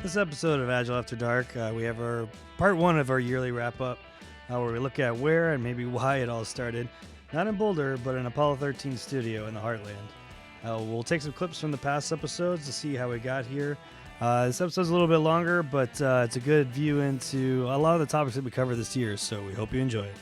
This episode of Agile After Dark, we have our part one of our yearly wrap-up, where we look at where and maybe why it all started, not in Boulder, but in Apollo 13 studio in the Heartland. We'll take some clips from the past episodes to see how we got here. This episode's a little bit longer, but it's a good view into a lot of the topics that we covered this year, so we hope you enjoy it.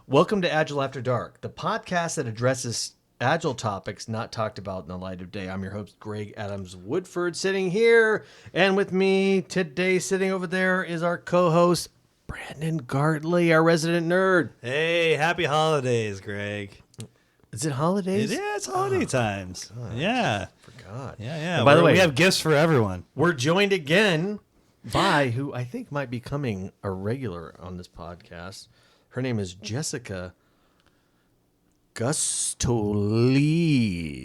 Welcome to Agile After Dark, the podcast that addresses Agile topics not talked about in the light of day. I'm your host, Greg Adams Woodford, sitting here. And with me today, sitting over there, is our co-host, Brandon Gartley, our resident nerd. Hey, happy holidays, Greg. Is it holidays? Yeah, it's holiday times. God. Yeah. Forgot. Yeah. And by the way, we have gifts for everyone. we're joined again by who I think might be becoming a regular on this podcast. Her name is Jessica Gustoles.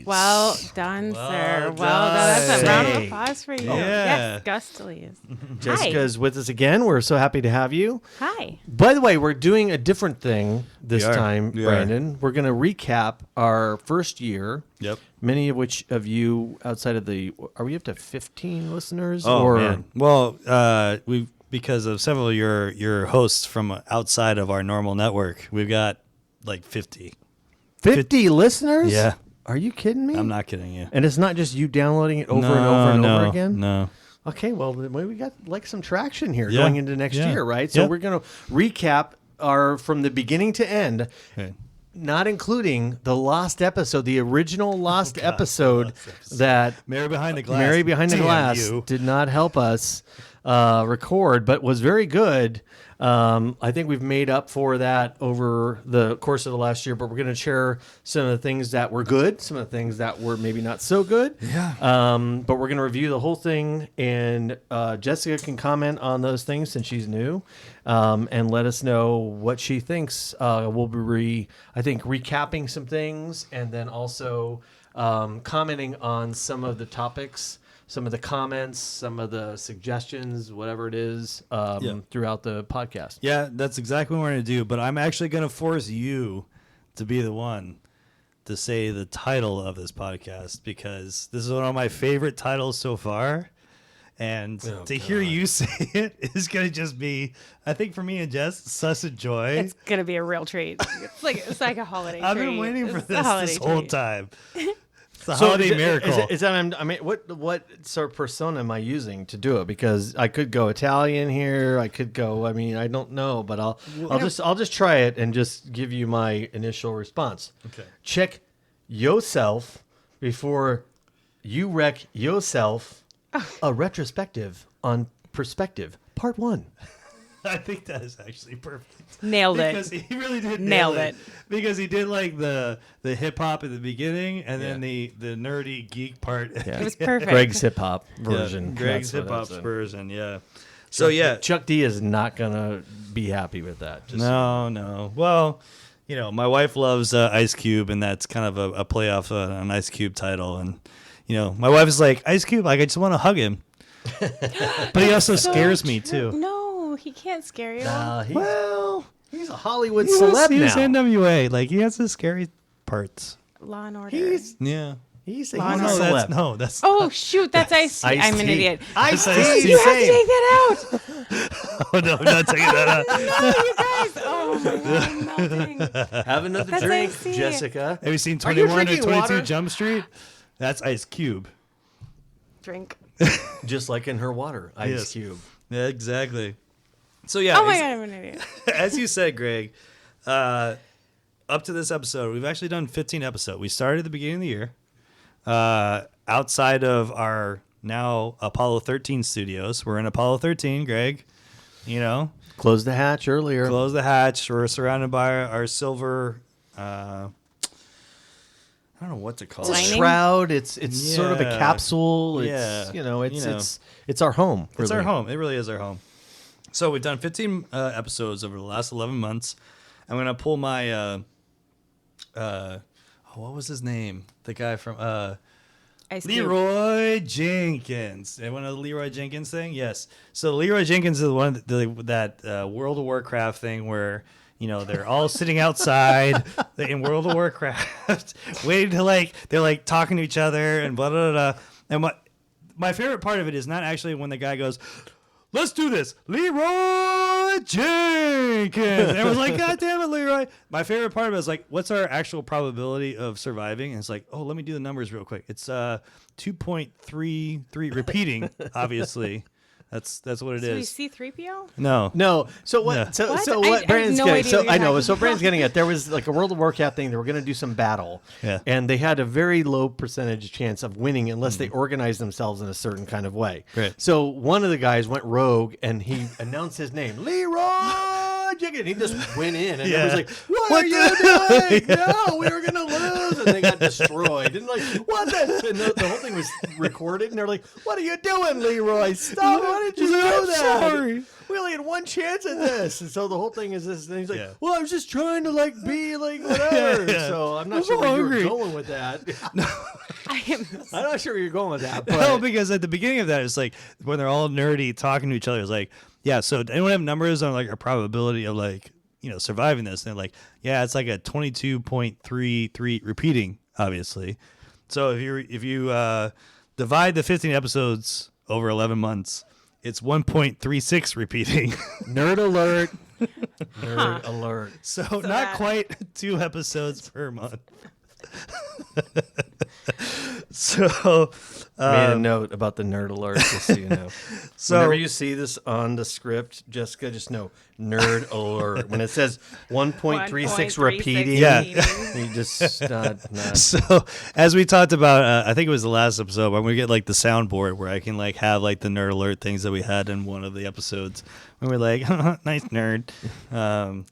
Well done, sir. Well Well done. That's a round of Say. applause for you. Yeah. Yes, Gustoles. Jessica's with us again. We're so happy to have you. Hi. By the way, we're doing a different thing this We are. time, We are. Brandon. We're going to recap our first year. Yep. Many of which of you outside of the, are we up to 15 listeners? Oh, man. Well, because of several of your hosts from outside of our normal network, we've got like 50. 50 listeners? Yeah. Are you kidding me? I'm not kidding you. And it's not just you downloading it over and over and over again? No. Okay, well, then we got like some traction here Yeah. going into next Yeah. year, right? So Yeah. we're going to recap our from the beginning to end, Okay. not including the lost episode, the original lost episode that Mary Behind the Glass. Mary Behind the Damn Glass you. did not help us record, but was very good. I think we've made up for that over the course of the last year, but we're going to share some of the things that were good, some of the things that were maybe not so good. Yeah. But we're going to review the whole thing, and Jessica can comment on those things since she's new, and let us know what she thinks. We'll be, recapping some things, and then also commenting on some of the topics, some of the comments, some of the suggestions, whatever it is, throughout the podcast. Yeah, that's exactly what we're going to do. But I'm actually going to force you to be the one to say the title of this podcast, because this is one of my favorite titles so far. And to hear you say it is going to just be, I think for me and Jess, such a joy. It's going to be a real treat. It's like a holiday treat. I've been waiting for It's a this holiday whole treat. time. It's a holiday miracle. Is that, I mean, what sort of persona am I using to do it? Because I could go Italian here. I could go. I mean, I don't know, but I'll just try it and just give you my initial response. Okay. Check yourself before you wreck yourself. A retrospective on perspective, part 1. I think that is actually perfect. Nailed it. Because he really did Nailed nail it. Because he did like the hip hop at the beginning, and then the nerdy geek part. Yeah. It was perfect. Greg's hip hop version. Yeah, Greg's That's hip what hop's that's in. version. Yeah. So yeah. Chuck D is not gonna be happy with that. Just No. Well, my wife loves Ice Cube, and that's kind of a play off an Ice Cube title. And my wife is like, Ice Cube, like I just want to hug him, but he also scares me too. No, he can't scare you. He's a Hollywood He celeb was now. NWA. Like he has the scary parts. Law and Order. Yeah. He's a Law and celeb. That's Oh shoot, that's Ice. Ice-T. I'm an idiot. Ice-T. You have to take that out. Oh no, I'm not taking that out. No, you guys. Oh my god, I'm melting. Have another That's drink, Ice-T. Jessica. Have you seen Are you 21 or drinking 22 water? Jump Street? That's Ice Cube. Drink. Just like in her water, Ice Yes. Cube. Yeah, exactly. So yeah, Oh my god, I'm an idiot. as you said, Greg, up to this episode, we've actually done 15 episodes. We started at the beginning of the year. Outside of our now Apollo 13 studios, we're in Apollo 13, Greg. Close the hatch earlier. Close the hatch. We're surrounded by our silver. I don't know what to call It's a it. Lining? shroud. It's sort of a Yeah. capsule. It's Yeah. it's our home. It's our really. home. It really is our home. So we've done 15 episodes over the last 11 months. I'm going to pull my, what was his name? The guy from Ice Cube. Leroy Jenkins. Anyone know the Leroy Jenkins thing? Yes. So Leroy Jenkins is one of that World of Warcraft thing where, they're all sitting outside in World of Warcraft, waiting to they're talking to each other and blah blah blah. And my favorite part of it is not actually when the guy goes, "Let's do this, Leroy Jenkins." And it was like, "God damn it, Leroy!" My favorite part of it is what's our actual probability of surviving? And it's oh, let me do the numbers real quick. It's 2.33 repeating, obviously. That's what it is. So we C-3PO? No. So what? Yeah. So What? so I what? have Brandon's no getting. idea So what you're I know. talking So Brandon's getting at. There was a World of Warcraft thing. They were going to do some battle. Yeah. And they had a very low percentage chance of winning unless they organized themselves in a certain kind of way. Right. So one of the guys went rogue and he announced his name, Leroy Jenkins. He just went in and it was like, "What are you doing? No, we were going to lose," and they got destroyed. And what the? And the whole thing was recorded, and they're like, "What are you doing, Leroy? Stop! Why did you do that? Sorry. We only had one chance at this." And so the whole thing is this. And he's like, Yeah. "Well, I was just trying to be whatever." Yeah. So I'm not I'm sure where hungry. you're going with that. I am. I'm not sure where you're going with that. But No, because at the beginning of that, it's when they're all nerdy talking to each other. It's yeah. So anyone have numbers on a probability of surviving this? And they're yeah, it's a 22.33 repeating, obviously. So if you divide the 15 episodes over 11 months, it's 1.36 repeating. nerd alert. Nerd alert. So not that- quite 2 episodes per month. So Made a note about the nerd alert, just so you know. So- Whenever you see this on the script, Jessica, just know nerd alert. When it says 1.36 repeating, Yeah. you just not. So as we talked about, I think it was the last episode, when we get the soundboard where I can have the nerd alert things that we had in one of the episodes. When we're nice nerd.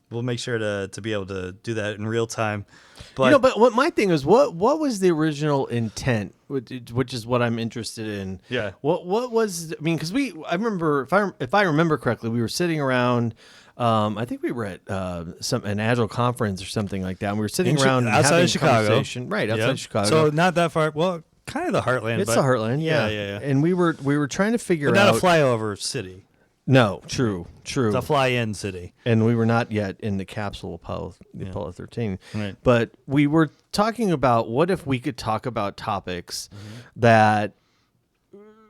We'll make sure to be able to do that in real time. But But what my thing is, what was the original intent, which is what I'm interested in. Yeah. What was? I mean, because I remember, if I remember correctly, we were sitting around. I think we were at an Agile conference or something like that. And we were sitting around outside having of Chicago, conversation. Right outside Yep. of Chicago. So not that far. Well, kind of the heartland. it's but the heartland, yeah. Yeah. And we were trying to figure But not out. a flyover city. No, true. It's a fly-in city. And we were not yet in the capsule Apollo 13. Right. But we were talking about what if we could talk about topics that,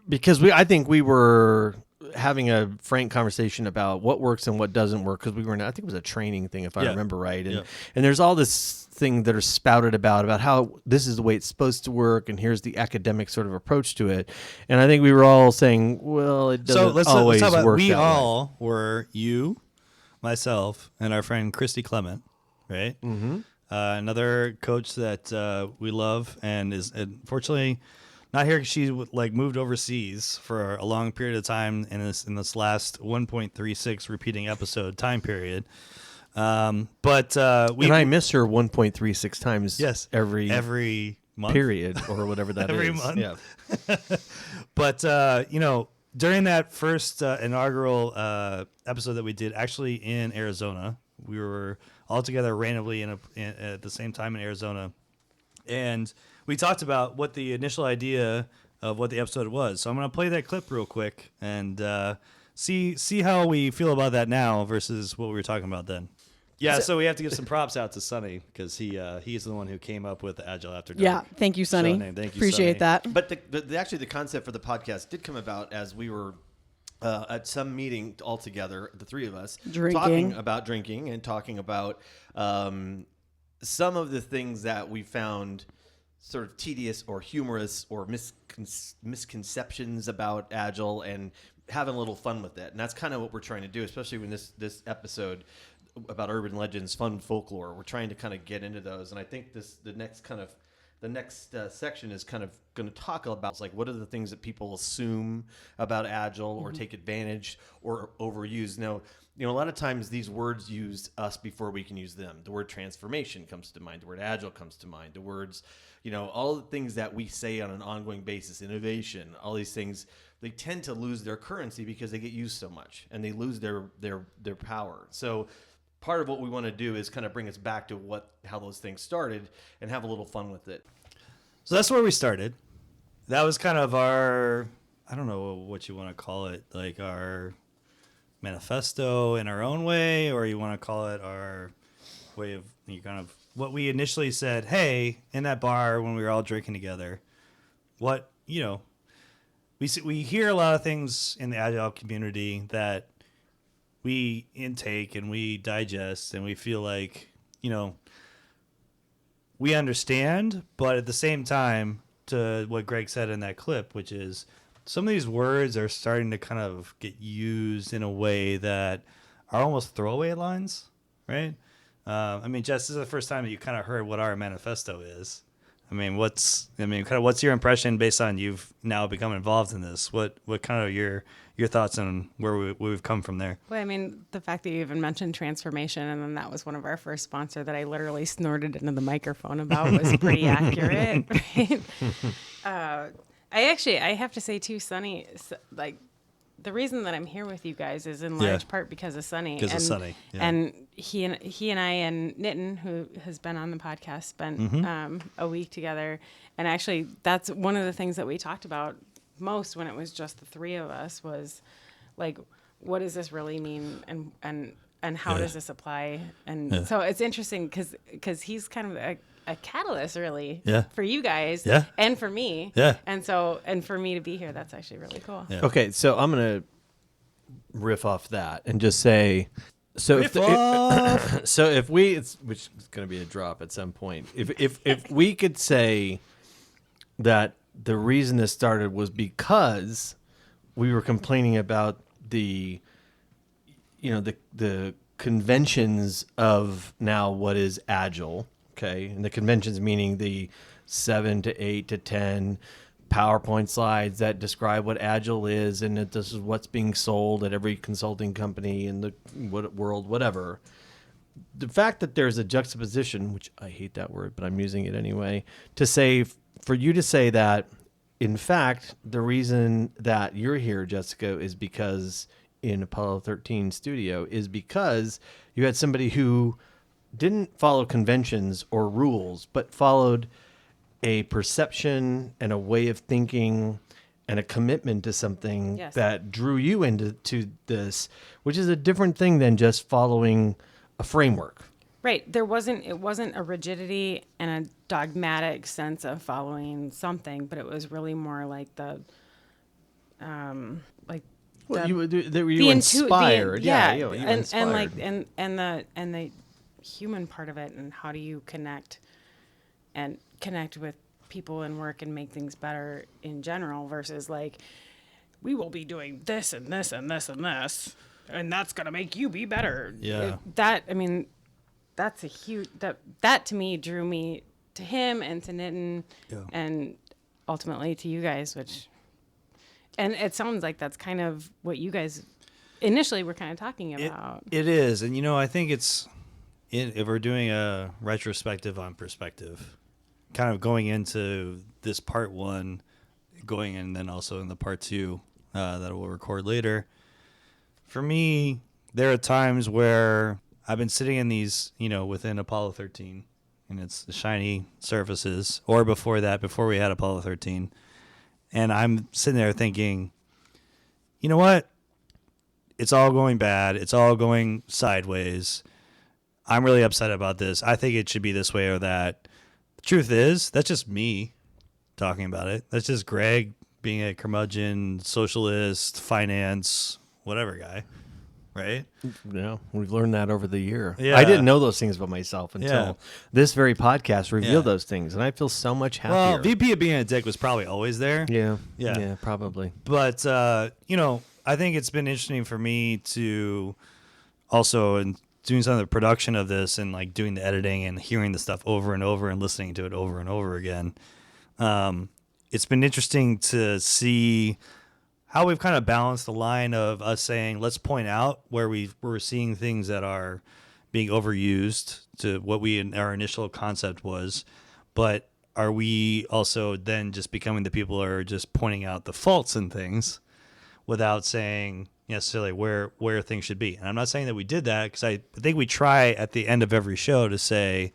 because I think we were having a frank conversation about what works and what doesn't work, because we were I think it was a training thing, if I remember right. And there's all this thing that are spouted about how this is the way it's supposed to work, and here's the academic sort of approach to it. And I think we were all saying, well, it doesn't let's always talk about work we that way. all were you, myself, and our friend Christy Clement, right? Mm-hmm. Another coach that we love and is unfortunately not here. She moved overseas for a long period of time in this last 1.36 repeating episode time period. But And I miss her 1.36 times every month. period, or whatever that Every is. month. Yeah. But during that first inaugural episode that we did, actually in Arizona, we were all together randomly at the same time in Arizona, and we talked about what the initial idea of what the episode was. So I'm going to play that clip real quick and see how we feel about that now versus what we were talking about then. Yeah, so we have to give some props out to Sonny, because he's the one who came up with the Agile After Dark. Yeah, thank you, Sonny. show name. Thank you, Appreciate Sonny. that. But actually, the concept for the podcast did come about as we were at some meeting all together, the three of us, Drinking. talking about drinking and talking about some of the things that we found sort of tedious or humorous or misconceptions about Agile, and having a little fun with it. And that's kind of what we're trying to do, especially when this episode about urban legends, fun folklore. We're trying to kind of get into those. And I think the next section is kind of going to talk about what are the things that people assume about Agile or take advantage or overuse. Now, a lot of times these words use us before we can use them. The word transformation comes to mind. The word Agile comes to mind. The words, all the things that we say on an ongoing basis, innovation, all these things, they tend to lose their currency because they get used so much and they lose their power. So part of what we want to do is kind of bring us back to how those things started and have a little fun with it. So that's where we started. That was kind of our, I don't know what you want to call it, our manifesto in our own way, or you want to call it our way of kind of what we initially said, hey, in that bar when we were all drinking together, what, we hear a lot of things in the Agile community that we intake and we digest and we feel like, we understand, but at the same time, to what Greg said in that clip, which is some of these words are starting to kind of get used in a way that are almost throwaway lines, right? Jess, this is the first time that you kind of heard what our manifesto is. What's your impression based on you've now become involved in this? What kind of your thoughts on where we've come from there? Well, the fact that you even mentioned transformation, and then that was one of our first sponsor that I literally snorted into the microphone about was pretty accurate. Right? I have to say too, Sunny, like the reason that I'm here with you guys is in large part because of Sunny. Because of Sunny. Yeah. And he and I and Nitin, who has been on the podcast, spent a week together. And actually, that's one of the things that we talked about most when it was just the three of us was like, what does this really mean? And how does this apply? And so it's interesting because he's kind of a catalyst really for you guys and for me. Yeah. And for me to be here, that's actually really cool. Yeah. Okay. So I'm going to riff off that and just say, which is going to be a drop at some point. If we could say that the reason this started was because we were complaining about the conventions of now what is Agile. Okay, and the conventions meaning the 7 to 8 to 10 PowerPoint slides that describe what Agile is and that this is what's being sold at every consulting company in the world, whatever. The fact that there's a juxtaposition, which I hate that word, but I'm using it anyway, to say, for you to say that, in fact, the reason that you're here, Jessica, is because in Apollo 13 studio is because you had somebody who didn't follow conventions or rules, but followed a perception and a way of thinking and a commitment to something that drew you into this, which is a different thing than just following a framework. Right. It wasn't a rigidity and a dogmatic sense of following something, but it was really more like the you were inspired. You inspired. And the human part of it, and how do you connect with people and work and make things better in general versus like, we will be doing this and this and this and this, and that's going to make you be better. Yeah. That's a huge, that to me drew me to him and to Nitin and ultimately to you guys, and it sounds like that's kind of what you guys initially were kind of talking about. It is. And, I think if we're doing a retrospective on perspective, kind of going into this part one, and then also in the part two that we'll record later, for me, there are times where I've been sitting in these, within Apollo 13, and it's the shiny surfaces, or before we had Apollo 13, and I'm sitting there thinking, you know what? It's all going bad. It's all going sideways. I'm really upset about this. I think it should be this way or that. The truth is, that's just me talking about it. That's just Greg being a curmudgeon, socialist, finance, whatever guy, right? Yeah, we've learned that over the year. Yeah. I didn't know those things about myself until this very podcast revealed those things, and I feel so much happier. Well, VP of being a dick was probably always there. Yeah, probably. But, I think it's been interesting for me to also, and doing some of the production of this and like doing the editing and hearing the stuff over and over and listening to it over and over again. It's been interesting to see how we've kind of balanced the line of us saying, let's point out where we're seeing things that are being overused to what our initial concept was, but are we also then just becoming the people who are just pointing out the faults in things without saying necessarily where things should be? And I'm not saying that we did that, because I think we try at the end of every show to say,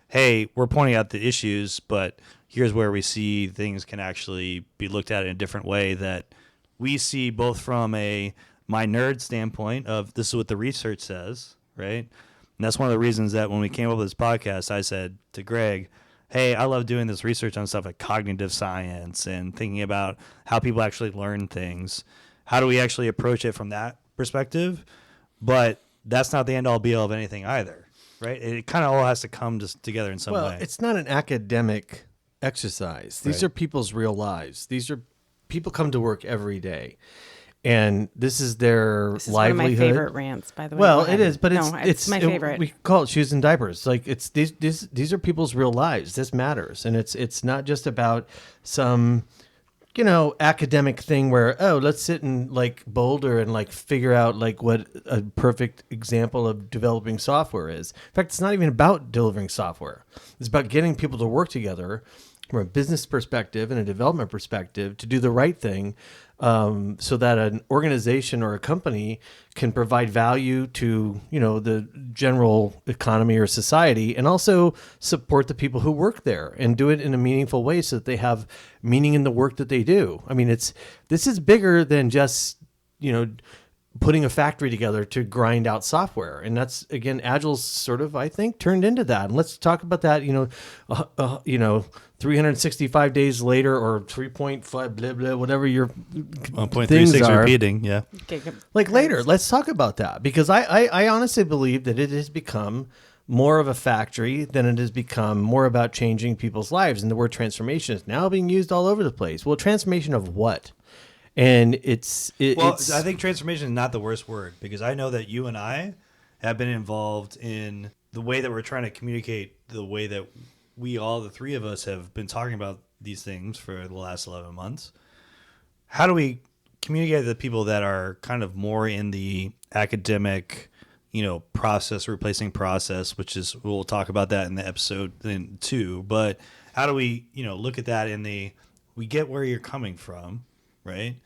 hey, we're pointing out the issues, but here's where we see things can actually be looked at in a different way that we see, both from a my nerd standpoint of this is what the research says, right? And that's one of the reasons that when we came up with this podcast, I said to Greg, hey, I love doing this research on stuff like cognitive science and thinking about how people actually learn things. How do we actually approach it from that perspective? But that's not the end-all be-all of anything either, right? It kind of all has to come together in some way. Well, it's not an academic exercise. These are people's real lives. These are people come to work every day. And this is their This is livelihood. one of my favorite rants, by the way. Well, Go ahead. it is, but it's my favorite. We call it shoes and diapers. Like it's these are people's real lives. This matters, and it's not just about some, academic thing where let's sit in like Boulder and like figure out like what a perfect example of developing software is. In fact, it's not even about delivering software. It's about getting people to work together from a business perspective and a development perspective to do the right thing. So that an organization or a company can provide value to, the general economy or society, and also support the people who work there and do it in a meaningful way so that they have meaning in the work that they do. I mean, this is bigger than just, putting a factory together to grind out software. And that's, again, Agile's sort of, I think, turned into that. And let's talk about that, 365 days later or 3.5, blah, blah, whatever your 1.36 repeating, yeah. Like later, let's talk about that. Because I honestly believe that it has become more of a factory than it has become more about changing people's lives. And the word transformation is now being used all over the place. Well, transformation of what? And it's I think transformation is not the worst word, because I know that you and I have been involved in the way that we're trying to communicate, the way that we all, the three of us, have been talking about these things for the last 11 months. How do we communicate to the people that are kind of more in the academic, process, replacing process, which is, we'll talk about that in the episode 2, but how do we, look at that we get where you're coming from, right?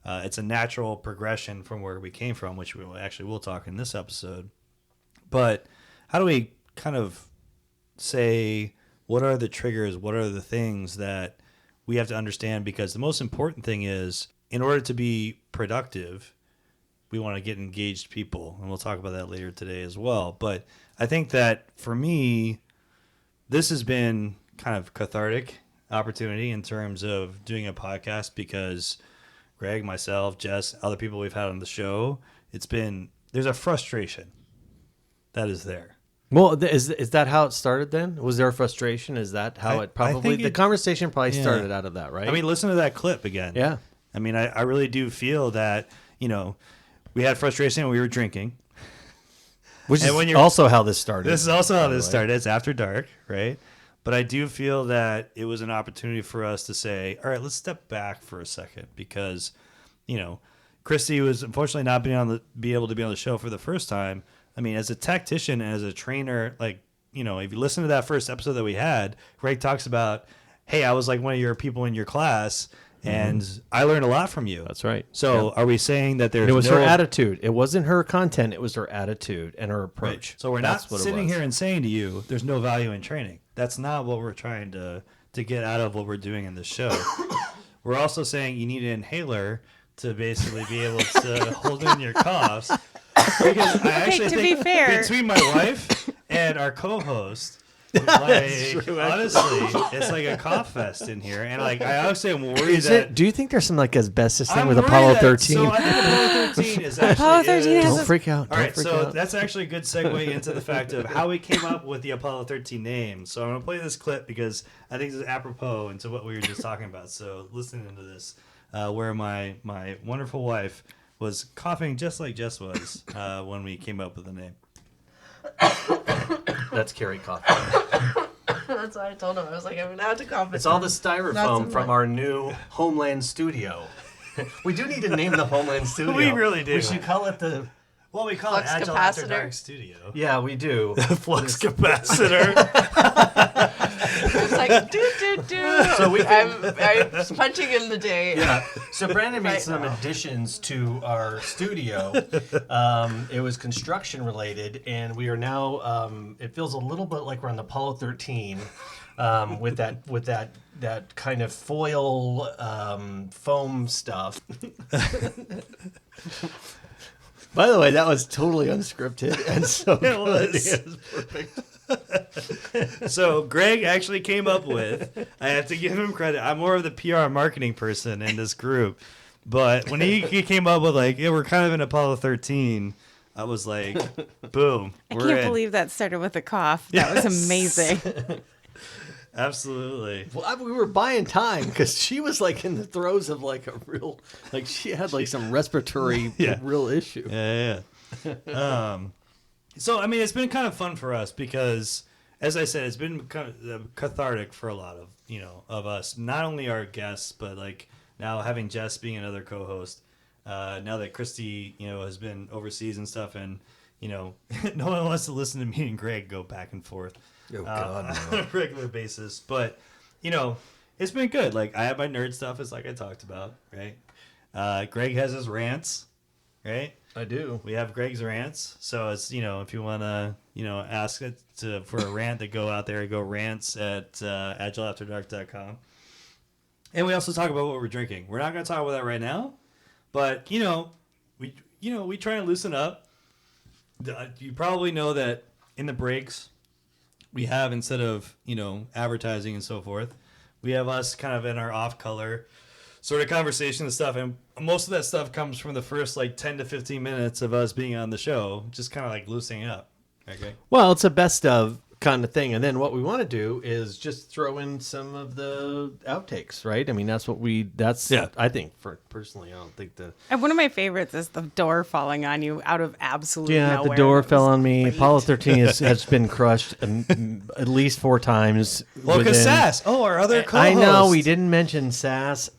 It's a natural progression from where we came from, which we'll talk in this episode. But how do we kind of say, what are the triggers? What are the things that we have to understand? Because the most important thing is, in order to be productive, we want to get engaged people. And we'll talk about that later today as well. But I think that for me, this has been kind of cathartic opportunity in terms of doing a podcast, because Greg, myself, Jess, other people we've had on the show, there's a frustration that is there. Well, is that how it started then? Was there a frustration? Is that how it probably, the conversation probably started out of that, right? I mean, listen to that clip again. Yeah. I mean, I really do feel that, we had frustration when we were drinking. Which is also how this started. This is also how this started. It's after dark, right? But I do feel that it was an opportunity for us to say, all right, let's step back for a second, because, Christy was unfortunately not be able to be on the show for the first time. I mean, as a tactician and as a trainer, like, if you listen to that first episode that we had, Greg talks about, hey, I was like one of your people in your class, and I learned a lot from you. That's right. So Are we saying that there's it was her attitude. It wasn't her content. It was her attitude and her approach. Right. So we're not sitting here and saying to you, there's no value in training. That's not what we're trying to get out of what we're doing in this show. We're also saying you need an inhaler to basically be able to hold in your coughs. Because I actually think be fair, between my wife and our co-host, honestly, it's like a cough fest in here. And like, I honestly am worried do you think there's some like asbestos thing with Apollo 13? So I think Apollo 13 is actually... Apollo 13 has Don't freak out. All right, so that's actually a good segue into the fact of how we came up with the Apollo 13 name. So I'm going to play this clip because I think this is apropos into what we were just talking about. So listening to this, where my wonderful wife was coughing just like Jess was when we came up with the name. That's Carrie coughing. That's why I told him. I was like, I'm gonna have to cough. It's all the styrofoam from our new Homeland studio. We do need to name the Homeland studio. We really do. We should call it the... Well, we call Flux it Agile capacitor. After Dark Studio. Yeah, we do. Flux capacitor. It's like, do. So I'm punching in the day. Yeah. So Brandon made some additions to our studio. It was construction related, and we are now. It feels a little bit like we're on the Apollo 13, with that kind of foil foam stuff. By the way, that was totally unscripted and so It good. was. It was perfect. So Greg actually came up with, I have to give him credit. I'm more of the PR marketing person in this group. But when he came up with like, yeah, we're kind of in Apollo 13, I was like, boom. I we're can't in. believe that started with a cough. That was Yes. amazing. Absolutely. Well, we were buying time because she was like in the throes of like a real, like she had like some respiratory Yeah. real issue. Yeah. So, I mean, it's been kind of fun for us because, as I said, it's been kind of cathartic for a lot of, of us. Not only our guests, but like now having Jess being another co-host. Now that Christy, has been overseas and stuff, and no one wants to listen to me and Greg go back and forth Oh God, on a regular basis. But it's been good. Like I have my nerd stuff, as like I talked about, right? Greg has his rants, right? I do. We have Greg's rants, so it's if you want to ask it for a rant, to go out there and go rants at agileafterdark.com. And we also talk about what we're drinking. We're not going to talk about that right now, but we try and loosen up. You probably know that in the breaks we have, instead of advertising and so forth, we have us kind of in our off color sort of conversation and stuff, and most of that stuff comes from the first like 10 to 15 minutes of us being on the show, just kind of like loosening up. Okay. Well, it's a best of kind of thing, and then what we want to do is just throw in some of the outtakes, right? I mean, that's what I think, for personally, I don't think And one of my favorites is the door falling on you out of absolute nowhere. the door That fell was on me. great. Apollo 13 has been crushed at least 4 times. Well, because within- Sass, our other co-host. I know we didn't mention Sass.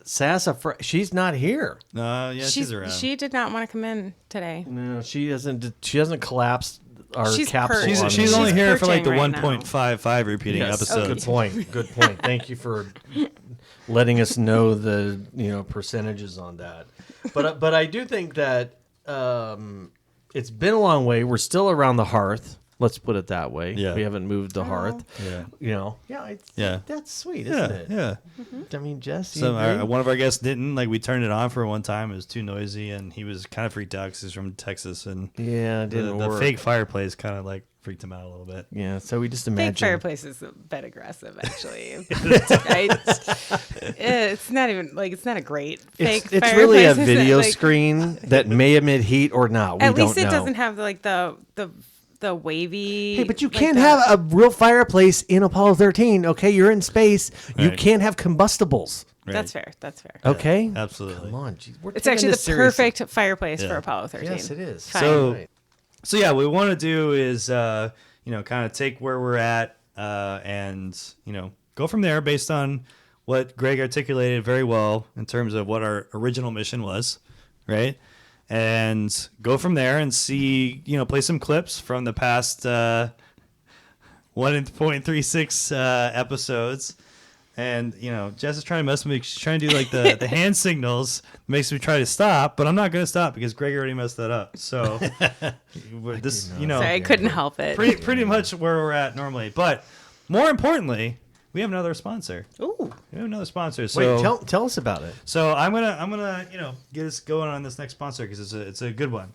She's not here. No, yeah, she's around. She did not want to come in today. No, she hasn't collapsed our She's capsule. perched. on She's me. only She's here for like the perching right now. 1.55 repeating Yes. episodes. Good point. Good point. Thank you for letting us know the percentages on that. But I do think that it's been a long way. We're still around the hearth. Let's put it that way. Yeah. We haven't moved the hearth. Yeah. Yeah. That's sweet, isn't it? Yeah. I mean, Jess, you So agree? one of our guests didn't. Like, we turned it on for one time. It was too noisy, and he was kind of freaked out because he's from Texas, and yeah, it didn't the work. fake fireplace kind of like freaked him out a little bit. Yeah, so we just Fake imagine. fireplace is a bit aggressive, actually. It's not even like it's not a great fake. It's really a fireplace, isn't it? video Like, screen that may emit heat or not. We At least don't it know. doesn't have like the wavy. Hey, but you like can't the- have a real fireplace in Apollo 13. Okay, you're in space. You Right. can't have combustibles. Right. That's fair. That's fair. Okay, Absolutely. Come on, geez, we're It's taking actually the this seriously. perfect fireplace Yeah. for Apollo 13. Yes, it is. Fine. So- Right. So yeah, what we want to do is kind of take where we're at and go from there based on what Greg articulated very well in terms of what our original mission was, right? And go from there and see, play some clips from the past 1.36 episodes. And, Jess is trying to mess with me. She's trying to do like the hand signals, makes me try to stop, but I'm not going to stop because Greg already messed that up. So this, Sorry, I couldn't help it. pretty much where we're at normally. But more importantly, we have another sponsor. Ooh. We have another sponsor. So Wait, tell us about it. so I'm gonna get us going on this next sponsor because it's a good one.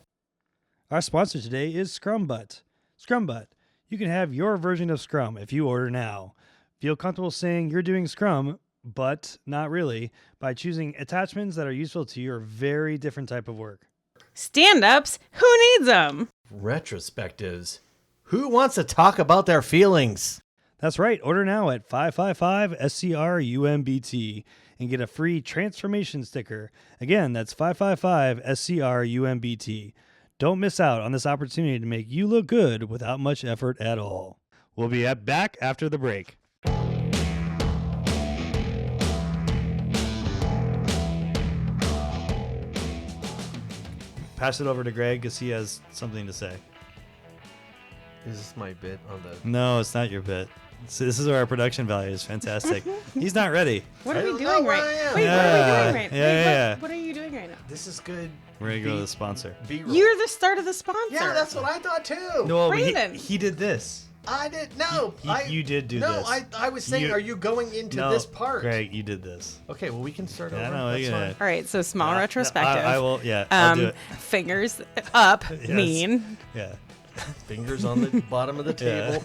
Our sponsor today is Scrumbutt. Scrumbutt. You can have your version of Scrum if you order now. Feel comfortable saying you're doing Scrum, but not really, by choosing attachments that are useful to your very different type of work. Stand-ups? Who needs them? Retrospectives. Who wants to talk about their feelings? That's right. Order now at 555-SCR-UMBT and get a free transformation sticker. Again, that's 555-SCR-UMBT. Don't miss out on this opportunity to make you look good without much effort at all. We'll be back after the break. Pass it over to Greg because he has something to say. Is this my bit on the? No, it's not your bit. So this is where our production value is fantastic. He's not ready. What are I we don't doing know right where I am. Wait, Yeah, what are we doing right yeah, Wait, yeah. What are you doing right now? This is good. We're going to go to the sponsor. B-roll. You're the start of the sponsor. Yeah, that's what I thought too. No, Brandon. he did this. I didn't. No, You did do no, this. No, I was saying, are you going into No, this part? Greg, you did this. Okay, well, we can start over. I know. That's fine. All right, so small Yeah, retrospective. I will. Yeah, I'll do it. Fingers up Yes. mean. Yeah. Fingers on the bottom of the Yeah. table.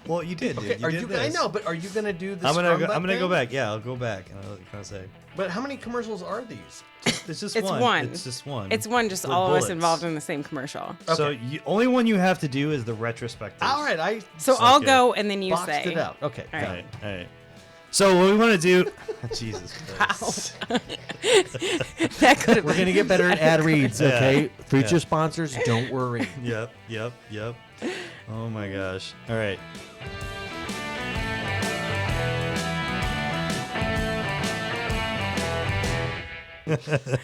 Well, you did. Okay, Dude. are did you? this. I know, but are you gonna do this? I'm gonna go back. Yeah, I'll go back. And I'll kind of say. But how many commercials are these? It's just It's one. one. It's just one. It's one, just With all of bullets. us involved in the same commercial. So only one you have to do is the retrospective. All right, I So I'll Okay. go and then you boxed say. it out. Okay, All All right. right. All right. So what we want to do? Jesus Christ. That could have we're gonna get better at ad reads. Yeah. Okay, future Yeah. sponsors, don't worry. Yep. Oh my gosh. All right.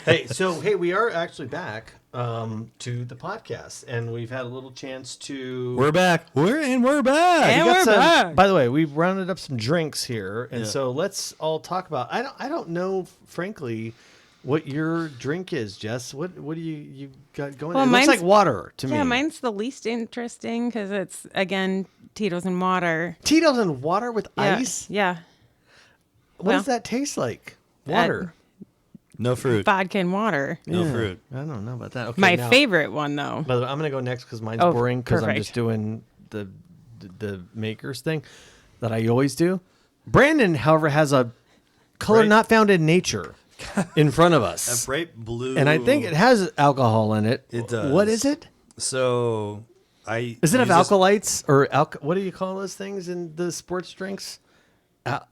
Hey, we are actually back to the podcast, and we've had a little chance to. We're back. We're back. And We got we're some- back. By the way, we've rounded up some drinks here, and Yeah. so let's all talk about. I don't know, frankly, what your drink is, Jess. What do you got going? Well, It looks mine's- like water to me. Yeah, mine's the least interesting because it's, again, Tito's and water. Tito's and water with Yeah, ice. Yeah. What well, does that taste like? Water. No fruit. Vodka and water. No Yeah. fruit. I don't know about that. Okay, My now- favorite one, though. By the way, I'm gonna go next because mine's Oh, boring because I'm perfect. just doing the makers thing that I always do. Brandon, however, has a color Bright- not found in nature in front of A us, bright blue. and I think it has alcohol in it. It does. What is it? So I. Does it have use this- alkalites or what do you call those things in the sports drinks?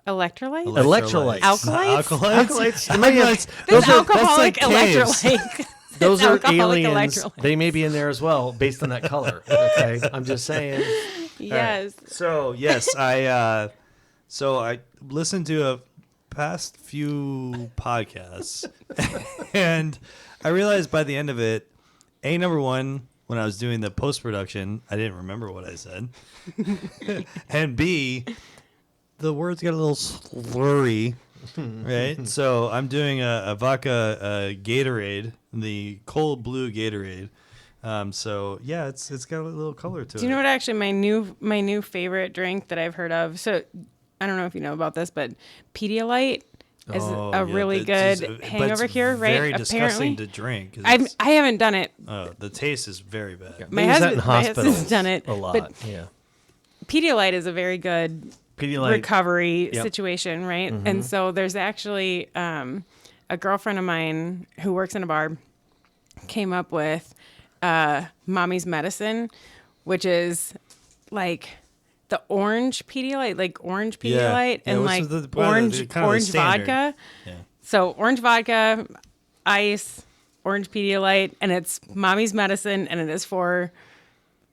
Electrolytes? Electrolytes. Alkalites? Alkalites. Alkalites. There's Those are- alcoholic that's like caves. electrolyte. Those It's are alcoholic aliens. electrolytes. They may be in there as well, based on that color. Okay, I'm just saying. Yes. So yes, I listened to a past few podcasts, and I realized by the end of it, number one, when I was doing the post production, I didn't remember what I said, and B, the words got a little slurry. Right, so I'm doing a vodka Gatorade, the cold blue Gatorade. So yeah, it's got a little color to it. Do you know what actually my new favorite drink that I've heard of? So I don't know if you know about this, but Pedialyte is a really good hangover cure, right? Very disgusting Apparently. to drink. 'Cause I haven't done it. the taste is very bad. My They use that in husband's hospitals done it a lot. but Yeah. Pedialyte is a very good Pedialyte. recovery Yep. situation, right? And so there's actually a girlfriend of mine who works in a bar came up with Mommy's Medicine, which is like the orange Pedialyte, like orange Pedialyte, Yeah, and what's like the orange kind of the standard. vodka. Yeah. So orange vodka, ice, orange Pedialyte, and it's Mommy's Medicine, and it is for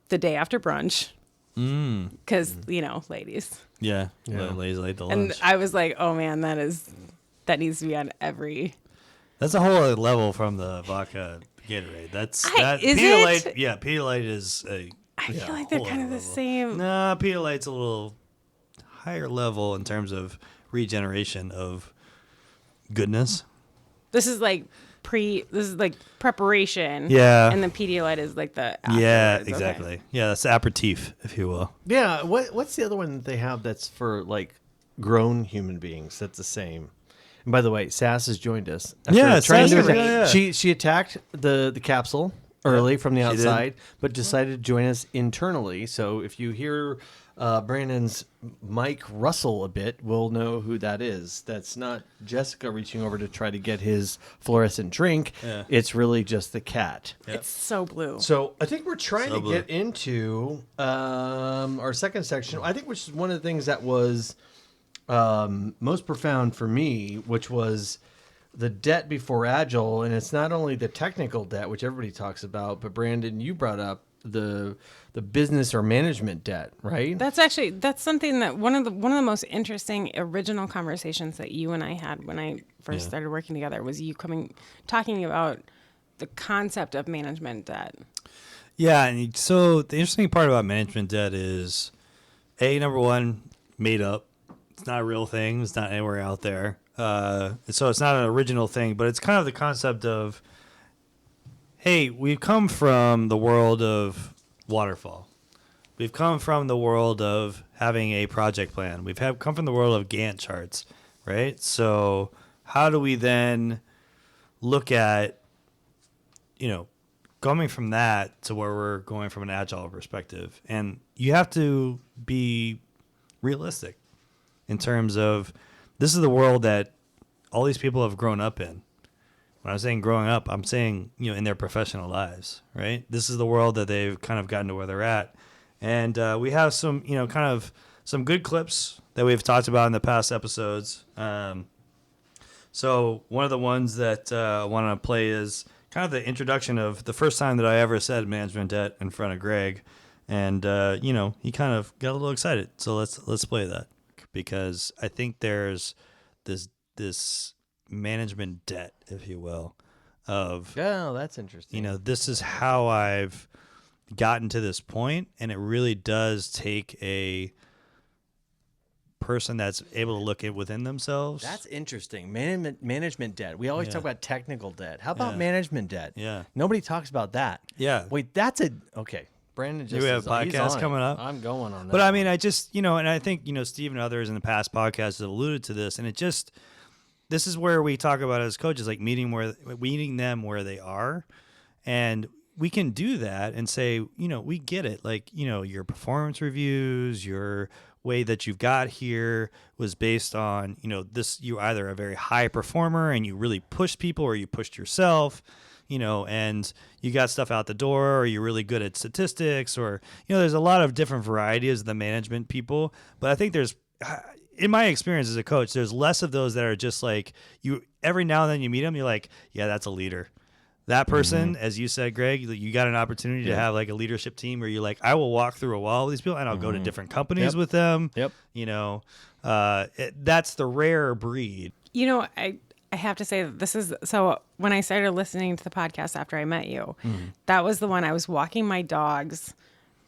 the day after brunch. Because ladies. Yeah. Ladies late to lunch. And I was like, oh man, that needs to be on every. That's a whole other level from the vodka Gatorade. That's that is Pedialyte. it? Yeah, Pedialyte is a. I feel like they're whole kind of other the level. same. Nah, Pedialyte's a little higher level in terms of regeneration of goodness. This is like preparation. Yeah. And the Pedialyte is like the. Yeah, afterwards. Okay. exactly. Yeah, that's aperitif, if you will. Yeah. What's the other one that they have that's for like grown human beings? That's the same. And by the way, Sass has joined us. After Yeah, trying Sass to is- yeah, yeah. She attacked the capsule early from the she did. outside, but decided to join us internally. So if you hear Brandon's mic rustle a bit, we'll know who that is. That's not Jessica reaching over to try to get his fluorescent drink. Yeah. It's really just the cat. It's so blue. So I think we're trying So to blue. get into our second section. I think which is one of the things that was most profound for me, which was the debt before Agile. And it's not only the technical debt, which everybody talks about, but Brandon, you brought up the business or management debt, right? That's something that one of the most interesting original conversations that you and I had when I first started working together was you talking about the concept of management debt. Yeah, and so the interesting part about management debt is, number one, made up. It's not a real thing. It's not anywhere out there. So it's not an original thing, but it's kind of the concept of, hey, we've come from the world of waterfall. we've come from the world of having a project plan. Come from the world of Gantt charts, right? So how do we then look at, coming from that to where we're going from an agile perspective? And you have to be realistic in terms of this is the world that all these people have grown up in. When I'm saying growing up, I'm saying, in their professional lives, right? This is the world that they've kind of gotten to where they're at. And we have some, kind of some good clips that we've talked about in the past episodes. So one of the ones that I want to play is kind of the introduction of the first time that I ever said management debt in front of Greg. And, he kind of got a little excited. So let's play that, because I think there's this management debt, if you will, of, Oh, that's interesting. this is how I've gotten to this point, and it really does take a person that's able to look within themselves. That's interesting. Management debt. We always Yeah. talk about technical debt. How about Yeah. management debt? Yeah. Nobody talks about that. Yeah. Wait, okay. Brandon just we have is- he's podcasts on it. coming up. I'm going on that. But I mean, I just, and I think, Steve and others in the past podcasts have alluded to this, and this is where we talk about as coaches, like meeting them where they are. And we can do that and say, we get it. Like, your performance reviews, your way that you've got here was based on, you're either a very high performer and you really push people, or you pushed yourself, and you got stuff out the door, or you're really good at statistics, or, there's a lot of different varieties of the management people. But I think in my experience as a coach, there's less of those that are just like, every now and then you meet them, you're like, yeah, that's a leader. That person, as you said, Greg, you got an opportunity to have like a leadership team where you're like, I will walk through a wall with these people and I'll go to different companies with them. Yep. That's the rare breed. I have to say that this is, so when I started listening to the podcast after I met you, that was the one I was walking my dogs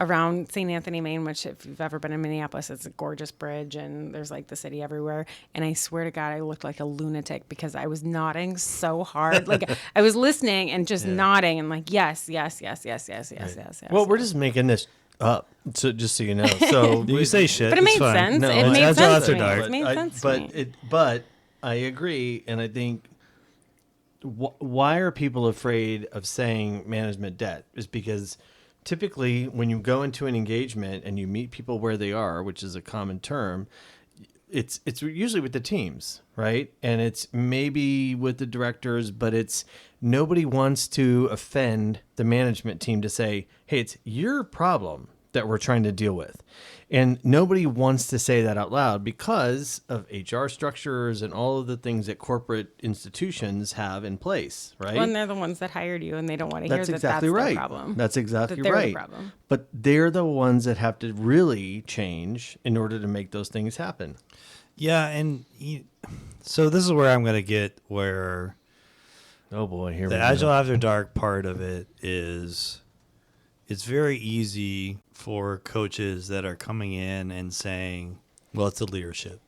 around St. Anthony, Maine, which if you've ever been in Minneapolis, it's a gorgeous bridge and there's like the city everywhere. And I swear to God, I looked like a lunatic because I was nodding so hard. Like I was listening and just nodding and like, yes. Well, we're just making this up, so just so you know. So You say shit. But it it's made fine. sense. No, It it's made Agile sense After to me. Dark. It made sense to me. But I agree, and I think why are people afraid of saying management debt is because typically when you go into an engagement and you meet people where they are, which is a common term, it's usually with the teams, right? And it's maybe with the directors, but it's nobody wants to offend the management team to say, hey, it's your problem that we're trying to deal with. And nobody wants to say that out loud because of HR structures and all of the things that corporate institutions have in place, right? Well, and they're the ones that hired you and they don't want to hear That's that exactly that's right. their problem. That's exactly That they're right. the problem. But they're the ones that have to really change in order to make those things happen. Yeah, and so this is where I'm going to get where Oh boy, here the we Agile go. After Dark part of it is, it's very easy for coaches that are coming in and saying, well, it's the leadership.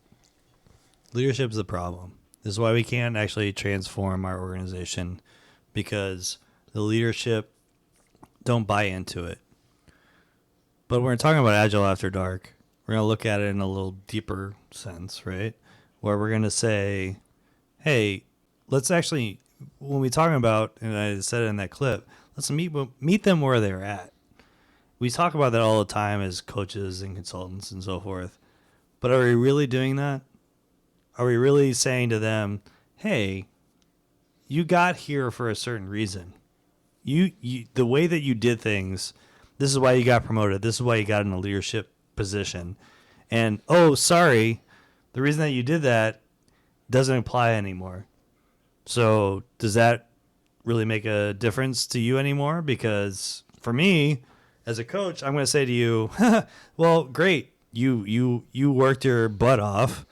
Leadership's the problem. This is why we can't actually transform our organization, because the leadership don't buy into it. But when we're talking about Agile After Dark, we're going to look at it in a little deeper sense, right? Where we're going to say, hey, let's actually, when we're talking about, and I said it in that clip, let's meet them where they're at. We talk about that all the time as coaches and consultants and so forth. But are we really doing that? Are we really saying to them, hey, you got here for a certain reason. You the way that you did things, this is why you got promoted. This is why you got in a leadership position. And, oh, sorry, the reason that you did that doesn't apply anymore. So does that really make a difference to you anymore? Because for me, as a coach, I'm going to say to you, well, great. You worked your butt off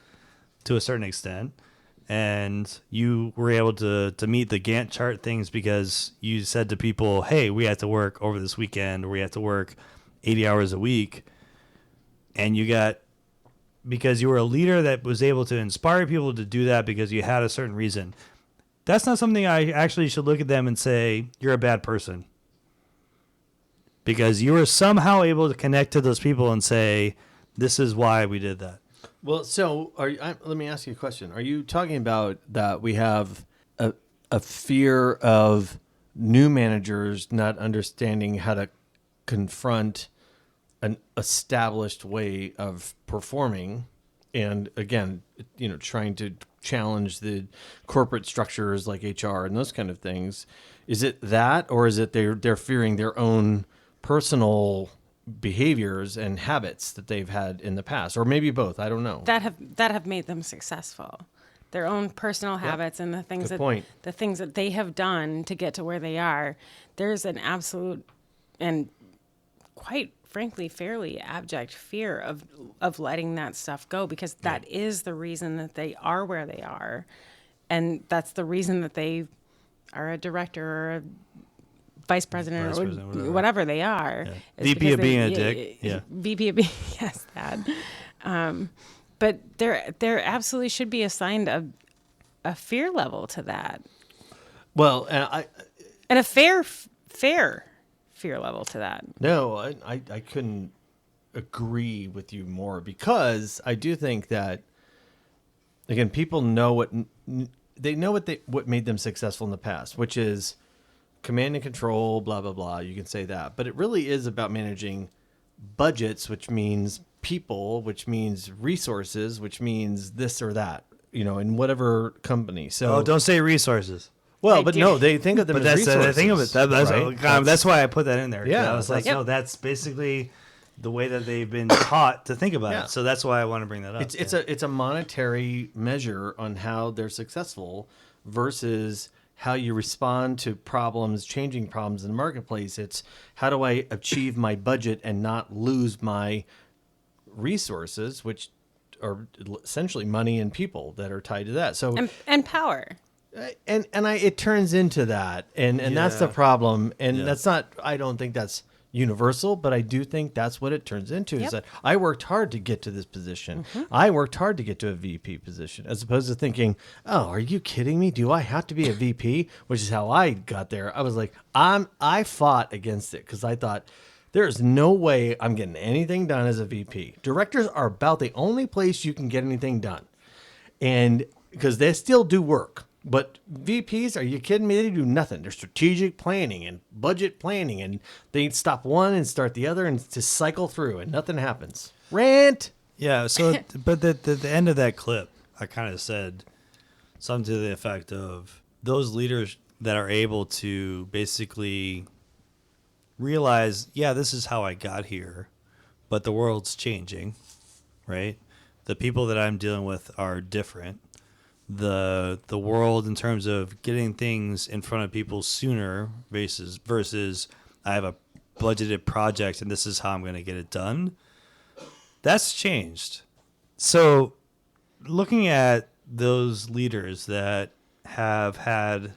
to a certain extent, and you were able to meet the Gantt chart things because you said to people, hey, we have to work over this weekend, or we have to work 80 hours a week. And because you were a leader that was able to inspire people to do that because you had a certain reason. That's not something I actually should look at them and say, you're a bad person. because you were somehow able to connect to those people and say, this is why we did that. Well, so let me ask you a question. Are you talking about that we have a fear of new managers not understanding how to confront an established way of performing, and again, trying to challenge the corporate structures like HR and those kind of things? Is it that, or is it they're fearing their own personal behaviors and habits that they've had in the past, or maybe both? I don't know. That have made them successful. Their own personal habits and the things that they have done to get to where they are. There's an absolute and quite frankly fairly abject fear of letting that stuff go, because that is the reason that they are where they are, and that's the reason that they are a director or a vice president or whatever they are. Yeah. VP of being a dick. Yeah. VP of being, yes, that. But there absolutely should be assigned a fear level to that. Well, and a fair fear level to that. No, I couldn't agree with you more, because I do think that, again, people know what made them successful in the past, which is command and control, blah, blah, blah. You can say that. But it really is about managing budgets, which means people, which means resources, which means this or that, in whatever company. So don't say resources. Well, but no, they think of them as resources. The thing of it. That's why I put that in there. Yeah. I was like, no, that's basically the way that they've been taught to think about it. So that's why I want to bring that up. It's a monetary measure on how they're successful versus how you respond to problems, changing problems in the marketplace. It's how do I achieve my budget and not lose my resources, which are essentially money and people that are tied to that. So and power. And it turns into that, and that's the problem. And that's not. I don't think that's universal, but I do think that's what it turns into. Is that I worked hard to get to this position. Mm-hmm. I worked hard to get to a VP position, as opposed to thinking, "Oh, are you kidding me? Do I have to be a VP?" Which is how I got there. I was like, I fought against it because I thought, there's no way I'm getting anything done as a VP. Directors are about the only place you can get anything done, and because they still do work. But VPs, are you kidding me? They do nothing. They're strategic planning and budget planning, and they stop one and start the other and just cycle through, and nothing happens. Rant. Yeah. So, but the end of that clip, I kind of said something to the effect of those leaders that are able to basically realize, this is how I got here, but the world's changing, right? The people that I'm dealing with are different. The world in terms of getting things in front of people sooner versus I have a budgeted project and this is how I'm going to get it done. That's changed. So looking at those leaders that have had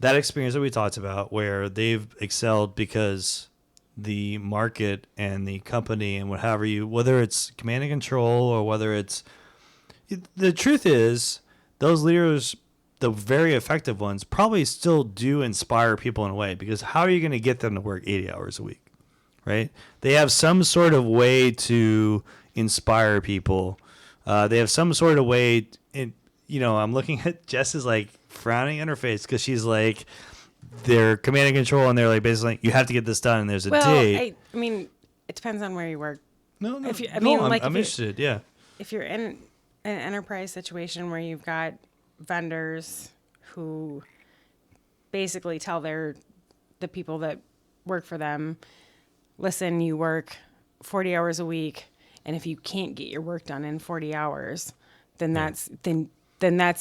that experience that we talked about where they've excelled because the market and the company and whether it's command and control or whether it's, the truth is, those leaders, the very effective ones, probably still do inspire people in a way, because how are you going to get them to work 80 hours a week, right? They have some sort of way to inspire people. They have some sort of way. I'm looking at Jess's like frowning on her face because she's like, they're command and control, and they're like basically like, you have to get this done, and there's a date. I mean, it depends on where you work. No. I'm interested. Yeah. If you're in an enterprise situation where you've got vendors who basically tell the people that work for them, listen, you work 40 hours a week, and if you can't get your work done in 40 hours, then that's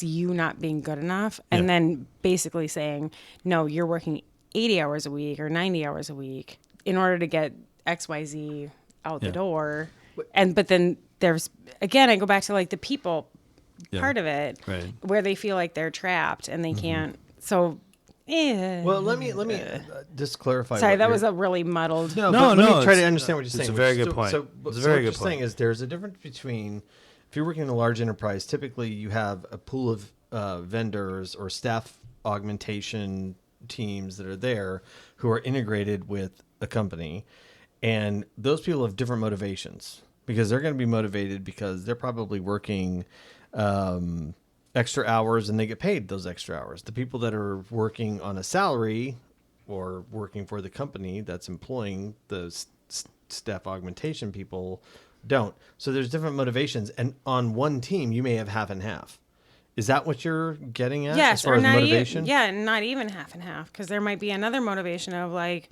you not being good enough. And then basically saying, no, you're working 80 hours a week or 90 hours a week in order to get XYZ out the door. But then there's, again, I go back to like the people part of it, right, where they feel like they're trapped and they can't. So, well, let me just clarify. Sorry, that was a really muddled. Let me try to understand what you're saying. It's a very good point. It's a very good point. Saying is there's a difference between, if you're working in a large enterprise, typically you have a pool of vendors or staff augmentation teams that are there who are integrated with a company, and those people have different motivations because they're going to be motivated because they're probably working extra hours and they get paid those extra hours. The people that are working on a salary or working for the company that's employing the staff augmentation people don't. So there's different motivations, and on one team you may have half and half. Is that what you're getting at? Yes, as far or as not motivation? even. Yeah, not even half and half, because there might be another motivation of like,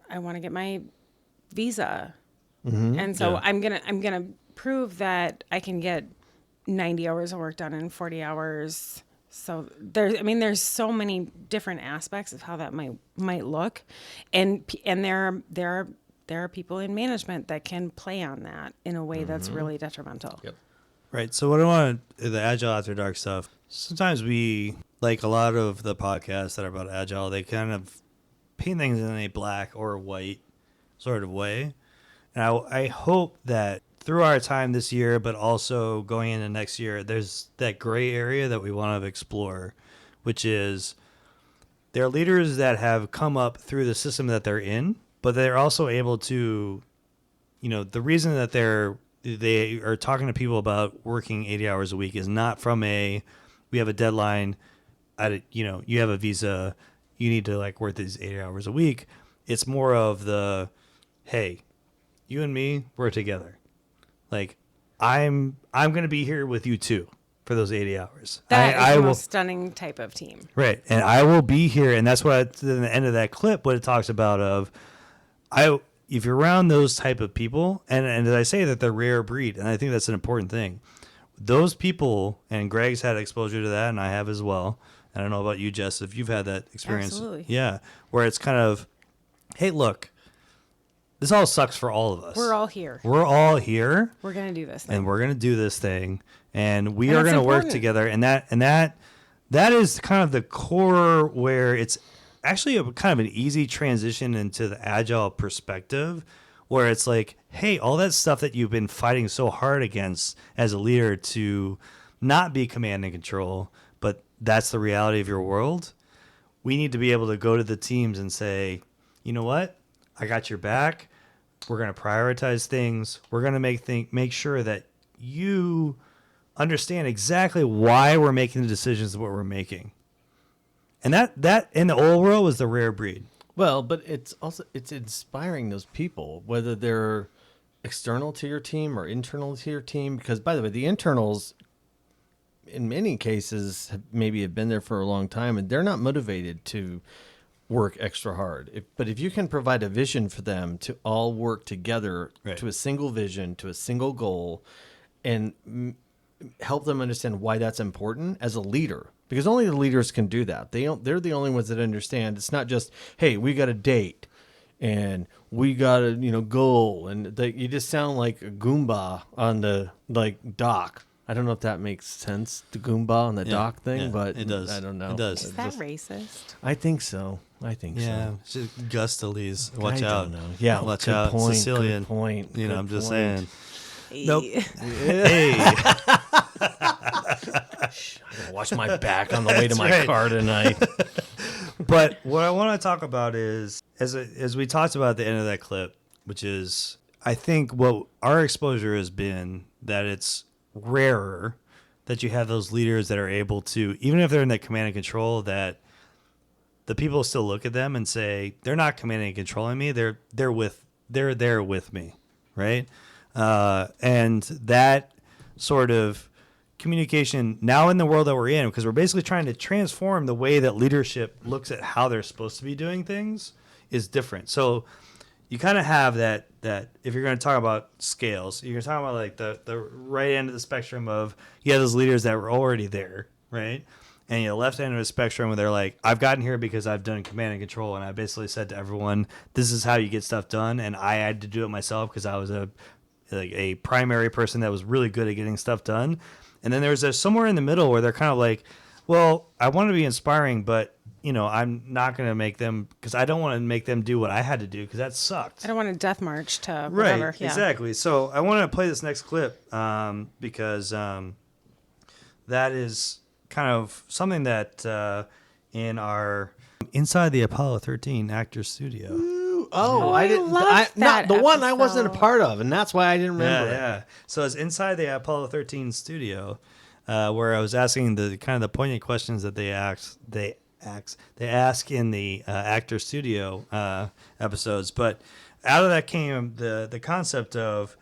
I want to get my visa, and so I'm gonna prove that I can get 90 hours of work done in 40 hours. So there's so many different aspects of how that might look, and there are people in management that can play on that in a way that's really detrimental. Yep. Right. So what I want the Agile After Dark stuff, sometimes we, like a lot of the podcasts that are about Agile, they kind of paint things in a black or white sort of way. And I hope that through our time this year, but also going into next year, there's that gray area that we want to explore, which is there are leaders that have come up through the system that they're in, but they're also able to, the reason that they are talking to people about working 80 hours a week is not from we have a deadline, you have a visa, you need to like work these 80 hours a week. It's more of hey, you and me, we're together. Like I'm going to be here with you too for those 80 hours. That is I the will, most stunning type of team. right. And I will be here. And that's what in the end of that clip, what it talks about if you're around those type of people, and as I say that they're rare breed, and I think that's an important thing. Those people, and Greg's had exposure to that, and I have as well. I don't know about you, Jess, if you've had that experience. Absolutely. Yeah, where it's kind of, hey, look, this all sucks for all of us. We're all here. We're all here, We're gonna do this thing. and we're gonna do this thing, and we And are it's gonna work important. together, and that is kind of the core where it's actually a kind of an easy transition into the Agile perspective, where it's like, hey, all that stuff that you've been fighting so hard against as a leader to not be command and control, but that's the reality of your world. We need to be able to go to the teams and say, you know what? I got your back. We're going to prioritize things. We're going to make sure that you understand exactly why we're making the decisions that we're making. And that in the old world was the rare breed. Well, but it's inspiring those people, whether they're external to your team or internal to your team. Because, by the way, the internals, in many cases, have been there for a long time, and they're not motivated to work extra hard. But if you can provide a vision for them to all work together to a single vision, to a single goal, and help them understand why that's important as a leader. Because only the leaders can do that. They're the only ones that understand. It's not just, hey, we got a date and we got a goal, and you just sound like a Goomba on the dock. I don't know if that makes sense, the Goomba on the dock thing, but it does. I don't know. It does. Is that racist? I think so. Yeah, it's just gustilies. Watch I out. don't know. Yeah, watch good out. Point, Sicilian. Good point. I'm just point. saying. Nope. Hey. I gotta watch my back on the way to my right. car tonight. But what I want to talk about is, as we talked about at the end of that clip, which is, I think what our exposure has been, that it's rarer that you have those leaders that are able to, even if they're in that command and control, that the people still look at them and say, they're not commanding and controlling me. They're there with me. Right. And that sort of communication now in the world that we're in, because we're basically trying to transform the way that leadership looks at how they're supposed to be doing things, is different. So you kind of have that if you're going to talk about scales, you're talking about like the right end of the spectrum of, you have those leaders that were already there, right? And the left end of the spectrum where they're like, I've gotten here because I've done command and control, and I basically said to everyone, this is how you get stuff done, and I had to do it myself because I was a primary person that was really good at getting stuff done. And then there's somewhere in the middle where they're kind of like, well, I want to be inspiring, but I'm not going to make them, because I don't want to make them do what I had to do, because that sucked. I don't want a death march to whatever. Right, Yeah. exactly. So I want to play this next clip because that is kind of something that in our Inside the Apollo 13 Actors Studio. Oh, I I didn't. love not that the one I wasn't a episode. part of, and that's why I didn't remember it. Yeah. So it's inside the Apollo 13 studio, where I was asking the kind of the poignant questions that they ask in the actor studio episodes. But out of that came the concept of,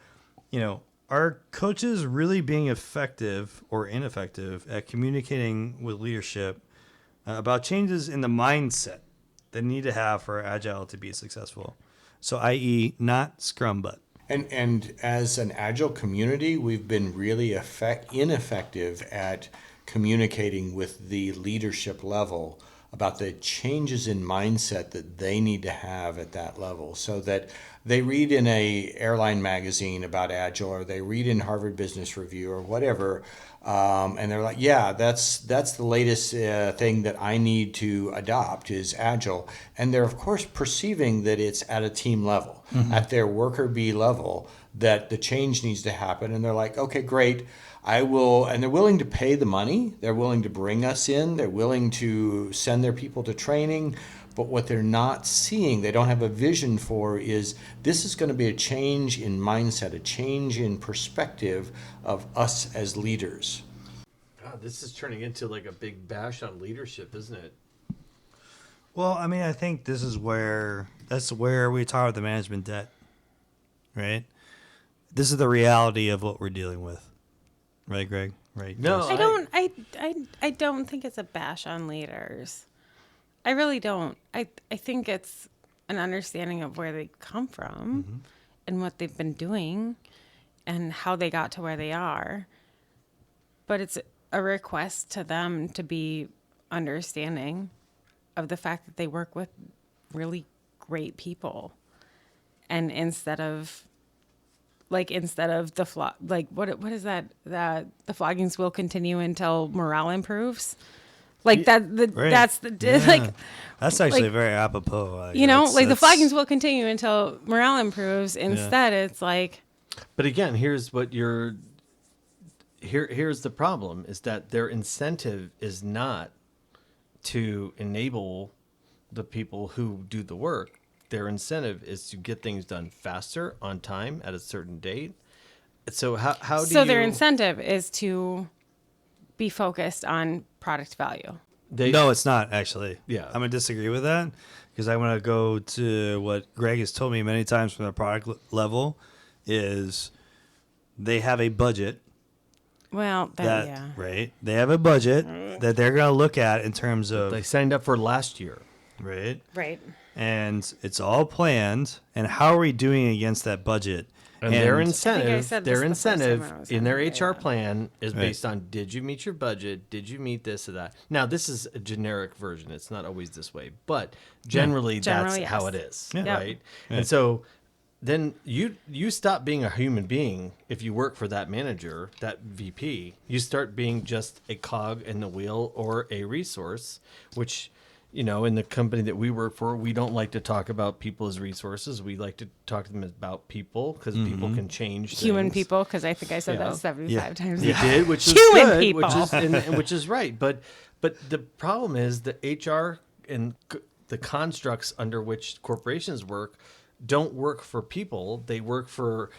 are coaches really being effective or ineffective at communicating with leadership about changes in the mindset they need to have for Agile to be successful? So, i.e., not Scrum, but. And as an Agile community, we've been really ineffective at communicating with the leadership level about the changes in mindset that they need to have at that level, so that they read in a airline magazine about Agile, or they read in Harvard Business Review or whatever, and they're like, yeah, that's the latest thing that I need to adopt is Agile. And they're, of course, perceiving that it's at a team level, at their worker bee level, that the change needs to happen. And they're like, okay, great, I will. And they're willing to pay the money. They're willing to bring us in. They're willing to send their people to training. But what they're not seeing, they don't have a vision for, is this is going to be a change in mindset, a change in perspective of us as leaders. God, this is turning into like a big bash on leadership, isn't it? Well, I mean, I think that's where we talk about the management debt, right? This is the reality of what we're dealing with, right, Greg? Right? No, Jess? I don't think it's a bash on leaders. I really don't. I think it's an understanding of where they come from and what they've been doing and how they got to where they are. But it's a request to them to be understanding of the fact that they work with really great people. And instead of the what is that the floggings will continue until morale improves. Like that, Right. that's the like. That's actually like, very apropos. The floggings will continue until morale improves. Instead, it's like. But again, here's the problem: is that their incentive is not to enable the people who do the work. Their incentive is to get things done faster, on time, at a certain date. So how do their incentive is to be focused on product value. No, it's not actually. Yeah. I'm going to disagree with that because I want to go to what Greg has told me many times from the product level is they have a budget. Well, Right. They have a budget that they're going to look at in terms of. they signed up for last year? Right. Right. And it's all planned. And how are we doing against that budget? And their I incentive, said this the first time I was in on their the HR video. plan is based on, did you meet your budget? Did you meet this or that? Now, this is a generic version. It's not always this way, but generally that's Generally, how yes. it is, Yeah. right? And so then you stop being a human being if you work for that manager, that VP. You start being just a cog in the wheel or a resource, which... in the company that we work for, we don't like to talk about people as resources. We like to talk to them about people because people can change Human things. people, because I think I said Yeah. that 75 times. You did, which is Human good, people. which is right. But the problem is the HR and the constructs under which corporations work don't work for people. They work for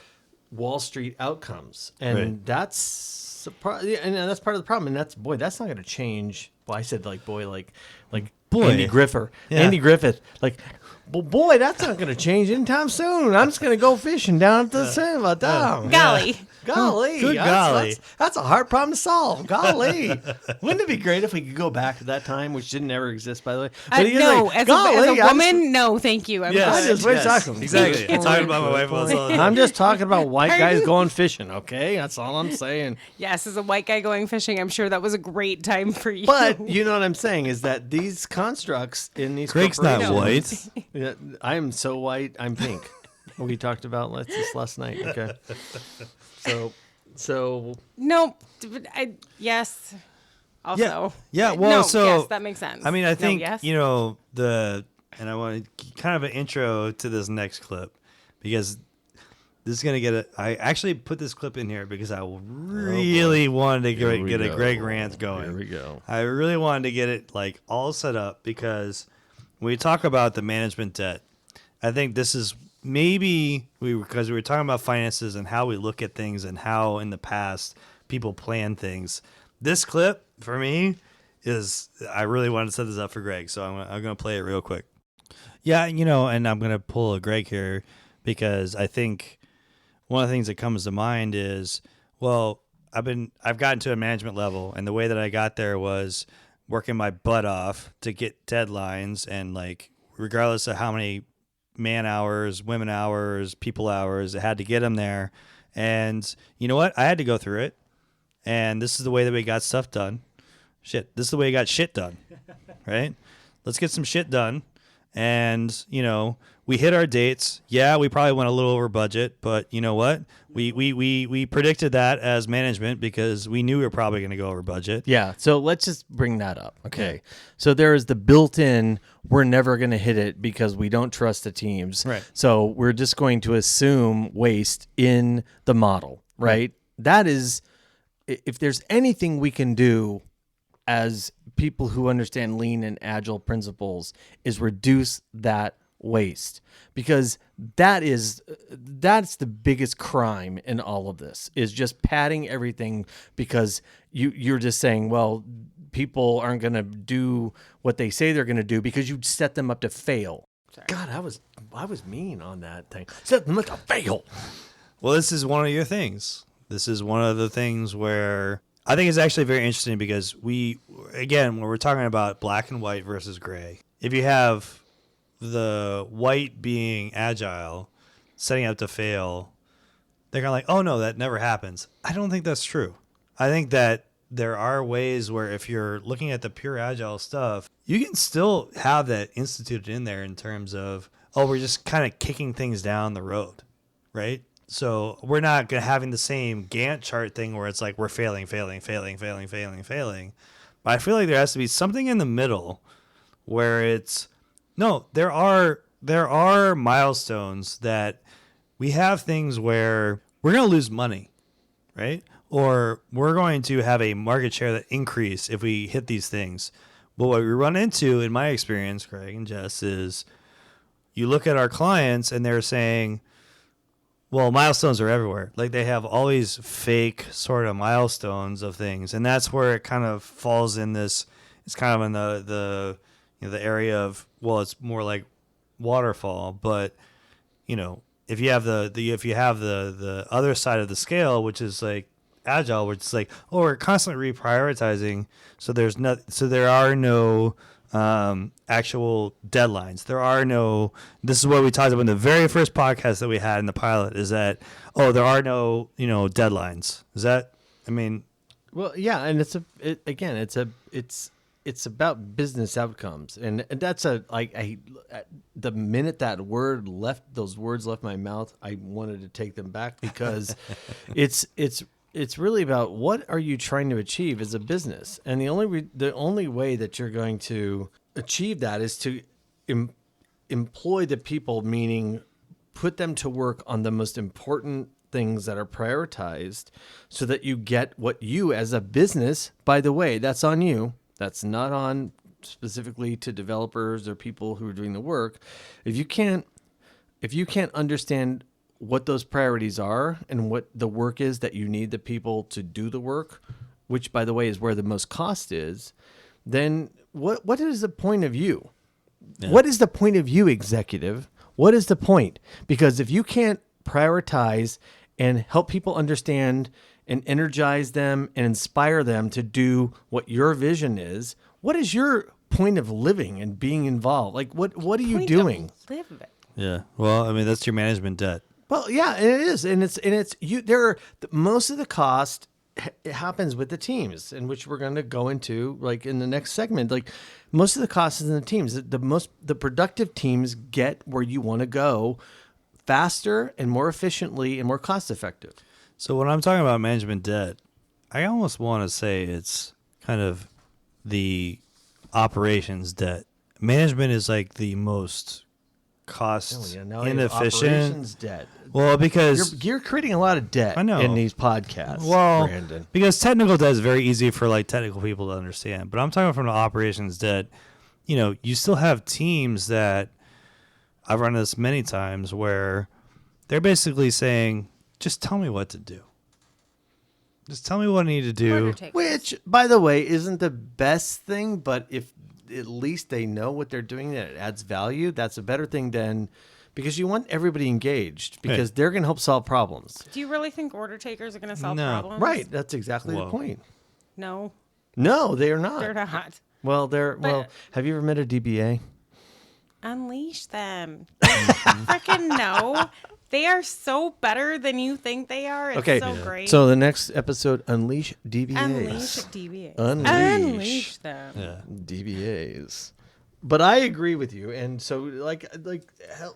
Wall Street outcomes, and that's and that's part of the problem. And that's not going to change. Well, I said like Andy Griffith. Yeah. Andy Griffith. Like, well, boy, that's not going to change anytime soon. I'm just going to go fishing down at the cinema down. Golly. Golly. Good golly. That's a hard problem to solve. Golly. Wouldn't it be great if we could go back to that time, which didn't ever exist, by the way? But he is No, like, as golly, a woman, no, thank you. I'm Yes. I good. just wish I could. Exactly. I'm talking about my wife all the time. I'm just talking about white guys Pardon? going fishing, okay? That's all I'm saying. Yes, as a white guy going fishing, I'm sure that was a great time for you. But you know what I'm saying is that these constructs in these Greg's not corporations- white. Yeah, I am so white, I'm pink. We talked about this last night. Okay. So Nope. But yes. Also. Yeah, well, no, so yes, that makes sense. I mean, I think yes. and I want kind of an intro to this next clip because this is gonna I actually put this clip in here because I really wanted to get a Greg rant going. Here we go. I really wanted to get it like all set up because when we talk about the management debt I think this is maybe because we were talking about finances and how we look at things and how in the past people plan things. This clip for me is, I really wanted to set this up for Greg, so I'm going to play it real quick. Yeah, and I'm going to pull a Greg here because I think one of the things that comes to mind is, well, I've gotten to a management level, and the way that I got there was working my butt off to get deadlines, and like regardless of how many man hours, women hours, people hours, I had to get them there. And you know what? I had to go through it, and this is the way that we got stuff done. This is the way we got shit done, right? Let's get some shit done. And, we hit our dates. Yeah, we probably went a little over budget, but you know what? We predicted that as management because we knew we were probably going to go over budget. Yeah, so let's just bring that up. Okay. So there is the built-in, we're never going to hit it because we don't trust the teams. Right. So we're just going to assume waste in the model, right? That is, if there's anything we can do as people who understand lean and agile principles, is reduce that waste, because that's the biggest crime in all of this, is just padding everything because you're just saying, well, people aren't going to do what they say they're going to do because you set them up to fail. Sorry. God, I was mean on that thing. Set them up to fail. Well, this is one of your things. This is one of the things where I think it's actually very interesting because when we're talking about black and white versus gray, if you have the white being agile, setting up to fail, they're kind of like, oh no, that never happens. I don't think that's true. I think that there are ways where if you're looking at the pure agile stuff, you can still have that instituted in there in terms of, oh, we're just kind of kicking things down the road, right? So we're not having the same Gantt chart thing where it's like we're failing. But I feel like there has to be something in the middle where it's, no, there are milestones that we have things where we're going to lose money, right? Or we're going to have a market share that increase if we hit these things. But what we run into, in my experience, Craig and Jess, is you look at our clients and they're saying, well, milestones are everywhere. Like they have all these fake sort of milestones of things. And that's where it kind of falls in this, it's kind of in the area of, well, it's more like waterfall. But, if you have the other side of the scale, which is like agile, which is like, oh, we're constantly reprioritizing. So there are no actual deadlines. There are no, this is what we talked about in the very first podcast that we had in the pilot, is that, oh, there are no, deadlines. Is that, well, yeah. And it's about business outcomes. And that's the minute those words left my mouth, I wanted to take them back because it's really about what are you trying to achieve as a business. And the only way that you're going to achieve that is to employ the people, meaning put them to work on the most important things that are prioritized so that you get what you as a business, by the way, that's on you. That's not on specifically to developers or people who are doing the work. If you can't understand what those priorities are and what the work is that you need the people to do the work, which by the way is where the most cost is, then what is the point of you? Yeah. What is the point of you, executive? What is the point? Because if you can't prioritize and help people understand and energize them and inspire them to do what your vision is, what is your point of living and being involved? Like what are you doing? Yeah. Well, that's your management debt. Well, yeah, it is, and it's you. Most of the cost happens with the teams, in which we're going to go into like in the next segment. Like most of the cost is in the teams. The productive teams get where you want to go faster and more efficiently and more cost effective. So when I'm talking about management debt, I almost want to say it's kind of the operations debt. Management is like the most cost inefficient. Operations debt. Well, because you're creating a lot of debt in these podcasts, Brandon. Because technical debt is very easy for like technical people to understand. But I'm talking from the operations debt. You still have teams that I've run this many times where they're basically saying, just tell me what to do. Just tell me what I need to do. Order takers. Which, by the way, isn't the best thing, but if at least they know what they're doing and it adds value, that's a better thing than, because you want everybody engaged because they're going to help solve problems. Do you really think order takers are going to solve No. problems? Right. That's exactly the Whoa. point. No, No, they are not. they're not. Well, But- have you ever met a DBA? Unleash them. Freaking no. They are so better than you think they are. It's Okay. so great. So the next episode, Unleash DBAs. Unleash DBAs. Unleash. them. Yeah. DBAs. But I agree with you. And so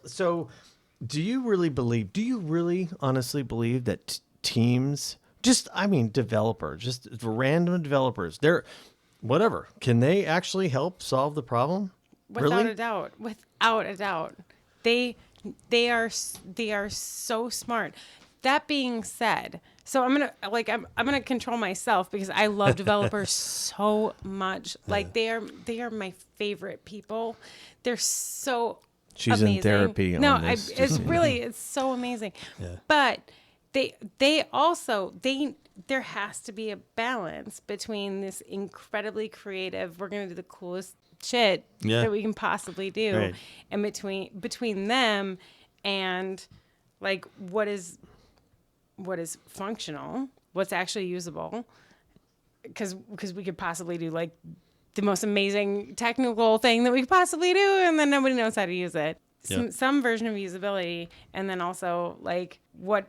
so do you really honestly believe that teams, developers, just random developers, whatever, can they actually help solve the problem? Without a doubt. Without a doubt. They are so smart. That being said, so I'm gonna control myself because I love developers so much. Like they are my favorite people. They're so She's amazing. in therapy No, on this. it's so amazing. Yeah. But they also there has to be a balance between this incredibly creative, we're gonna do the coolest shit that we can possibly do, Right. and between them and like what is functional, what's actually usable, because we could possibly do like the most amazing technical thing that we could possibly do, and then nobody knows how to use it. Some version of usability, and then also like what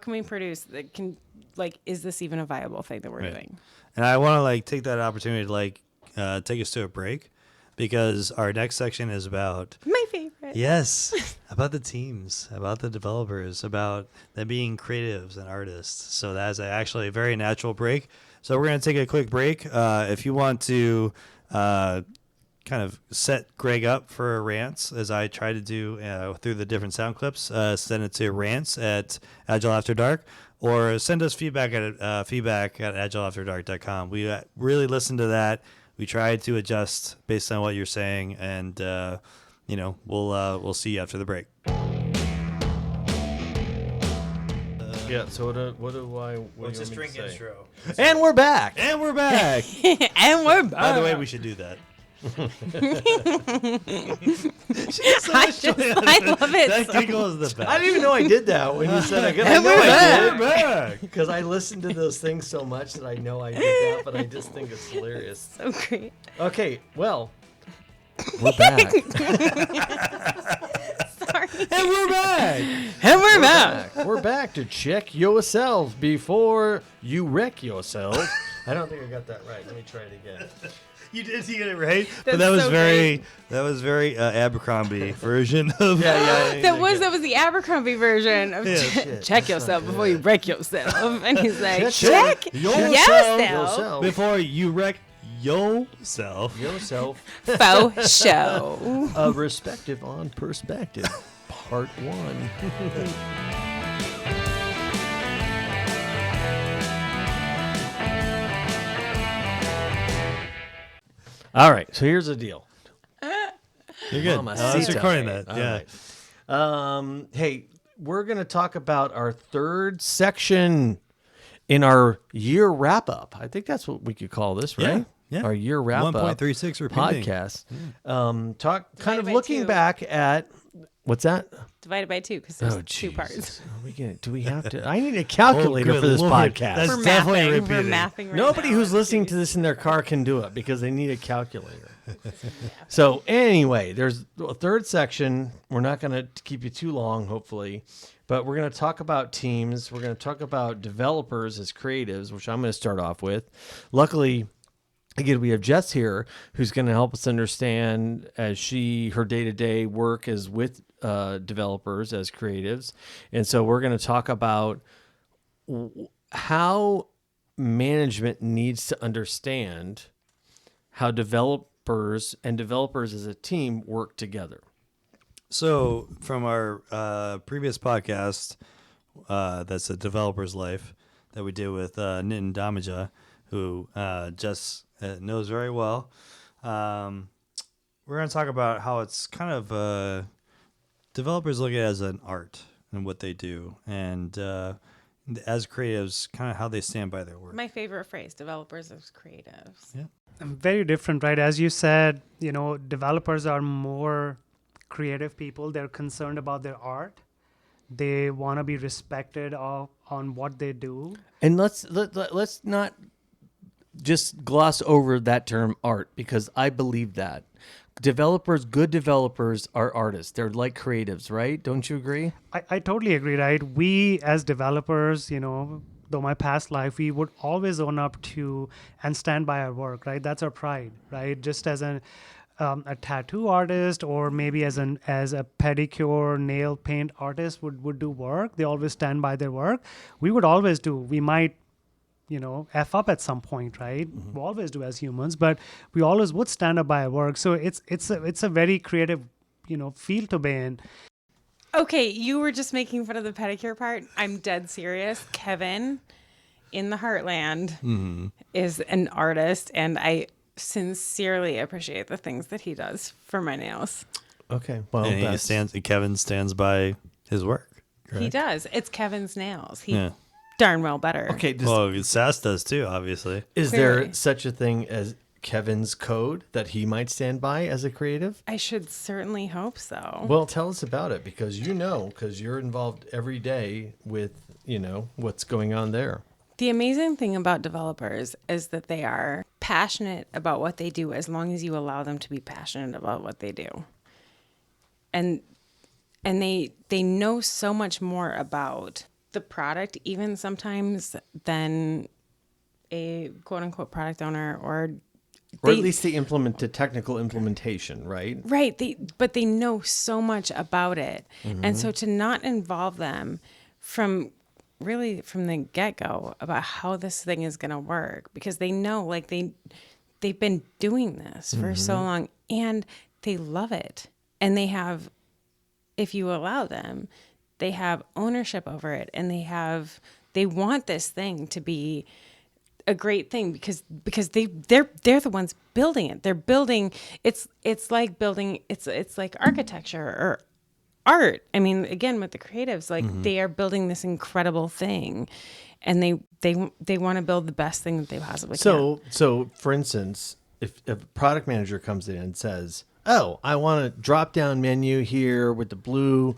can we produce that can, like, is this even a viable thing that we're doing? And I want to take that opportunity to take us to a break, because our next section is about My favorite. Yes, about the teams, about the developers, about them being creatives and artists. So that's actually a very natural break. So we're going to take a quick break. If you want to kind of set Greg up for Rants, as I try to do through the different sound clips, send it to Rants at Agile After Dark, or send us feedback at agileafterdark.com. We really listen to that. We try to adjust based on what you're saying, and we'll see you after the break. Yeah. So what do I? What Let's do you want me to say? intro. And we're back. And we're back. And we're back. By the way, we should do that. I love it. That so giggle is the best. I didn't even know I did that when you said I did. And we're back. We're back. Because I listen to those things so much that I know I did that, but I just think it's hilarious. so great. Okay, well, we're back. Sorry. And we're back. And we're back. We're back to check yourself before you wreck yourself. I don't think I got that right. Let me try it again. You did get it right, but That's that was so very Abercrombie version of. That was the Abercrombie version of shit, check that's yourself not before good. you wreck yourself. And he's like, Check check yourself yourself. before you wreck yourself. Yourself. Faux show. A Respective on Perspective, Part 1. All right, so here's the deal. You're good. Mama, I was Sita. recording that. All Yeah. right. Hey, we're going to talk about our third section in our year wrap up. I think that's what we could call this, right? Yeah. Our year wrap up 1.36 repeating. podcast. Talk kind of by looking 2. back at what's that? Divided by 2 because there's 2 Jesus. parts. Do we have to? I need a calculator Oh, good for this Lord. podcast. That's We're definitely mathing. We're repeating. mathing right Nobody now. who's listening to this in their car can do it because they need a calculator. So anyway, there's a third section. We're not going to keep you too long, hopefully, but we're going to talk about teams. We're going to talk about developers as creatives, which I'm going to start off with. Luckily, again, we have Jess here who's going to help us understand as her day-to-day work is with developers as creatives. And so we're going to talk about how management needs to understand how developers as a team work together. So, from our previous podcast, that's a developer's life that we did with Nitin Damaja, who Jess knows very well. We're going to talk about how it's kind of developers look at it as an art and what they do, and as creatives, kind of how they stand by their work. My favorite phrase, developers as creatives. Yeah. Very different, right? As you said, developers are more creative people. They're concerned about their art. They want to be respected on what they do. And let's not just gloss over that term art, because I believe that good developers are artists. They're like creatives, right? Don't you agree? I totally agree, right? We as developers, though my past life, we would always own up to and stand by our work, right? That's our pride, right? Just as a tattoo artist, or maybe as a pedicure, nail paint artist would do work, they always stand by their work. We would always do. We might, F up at some point, right? We always do as humans, but we always would stand up by our work. So it's a very creative, field to be in. Okay, you were just making fun of the pedicure part. I'm dead serious. Kevin in the Heartland is an artist, and I sincerely appreciate the things that he does for my nails. Okay, well, and Kevin stands by his work. Correct? He does. It's Kevin's nails. He darn well better. Okay, Sass does too, obviously. Is Clearly. there such a thing as Kevin's code that he might stand by as a creative? I should certainly hope so. Well, tell us about it, because you're involved every day with, what's going on there. The amazing thing about developers is that they are passionate about what they do as long as you allow them to be passionate about what they do. And they know so much more about the product, even sometimes, than a quote unquote product owner, or at least the technical implementation, right? Right. But they know so much about it. And so to not involve them from the get-go about how this thing is going to work, because they know, like, they've been doing this for so long, and they love it. And they have, if you allow them, they have ownership over it, and they want this thing to be a great thing because they're the ones building it. They're building, it's like architecture or art. I mean, again, with the creatives, like they are building this incredible thing, and they want to build the best thing that they possibly can. So for instance, if a product manager comes in and says, "Oh, I want a drop-down menu here with the blue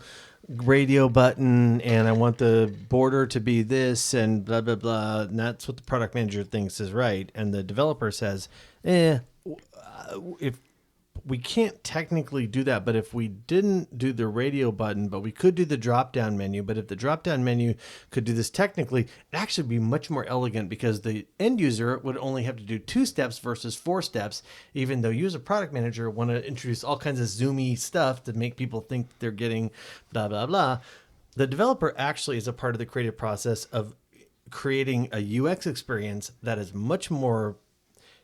radio button, and I want the border to be this, and blah blah blah," and that's what the product manager thinks is right, and the developer says, if we can't technically do that, but if we didn't do the radio button, but we could do the drop-down menu, but if the drop-down menu could do this technically, it'd actually be much more elegant, because the end user would only have to do 2 steps versus 4 steps, even though you as a product manager want to introduce all kinds of zoomy stuff to make people think they're getting blah, blah, blah. The developer actually is a part of the creative process of creating a UX experience that is much more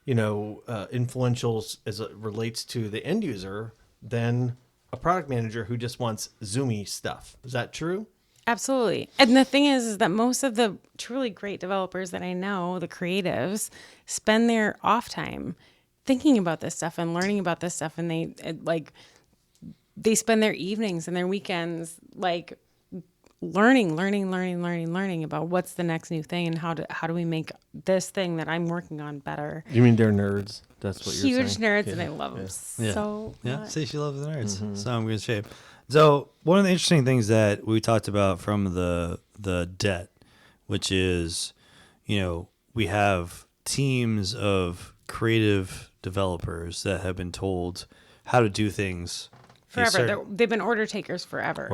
influential as it relates to the end user than a product manager who just wants zoomy stuff. Is that true? Absolutely. And the thing is that most of the truly great developers that I know, the creatives, spend their off time thinking about this stuff and learning about this stuff. And they spend their evenings and their weekends like learning about what's the next new thing and how do we make this thing that I'm working on better. You mean they're nerds? That's what you're saying? Huge nerds, and I love them so much. See, she loves the nerds. So I'm in good shape. So one of the interesting things that we talked about from the debt, which is, we have teams of creative developers that have been told how to do things Forever. They've been order takers forever.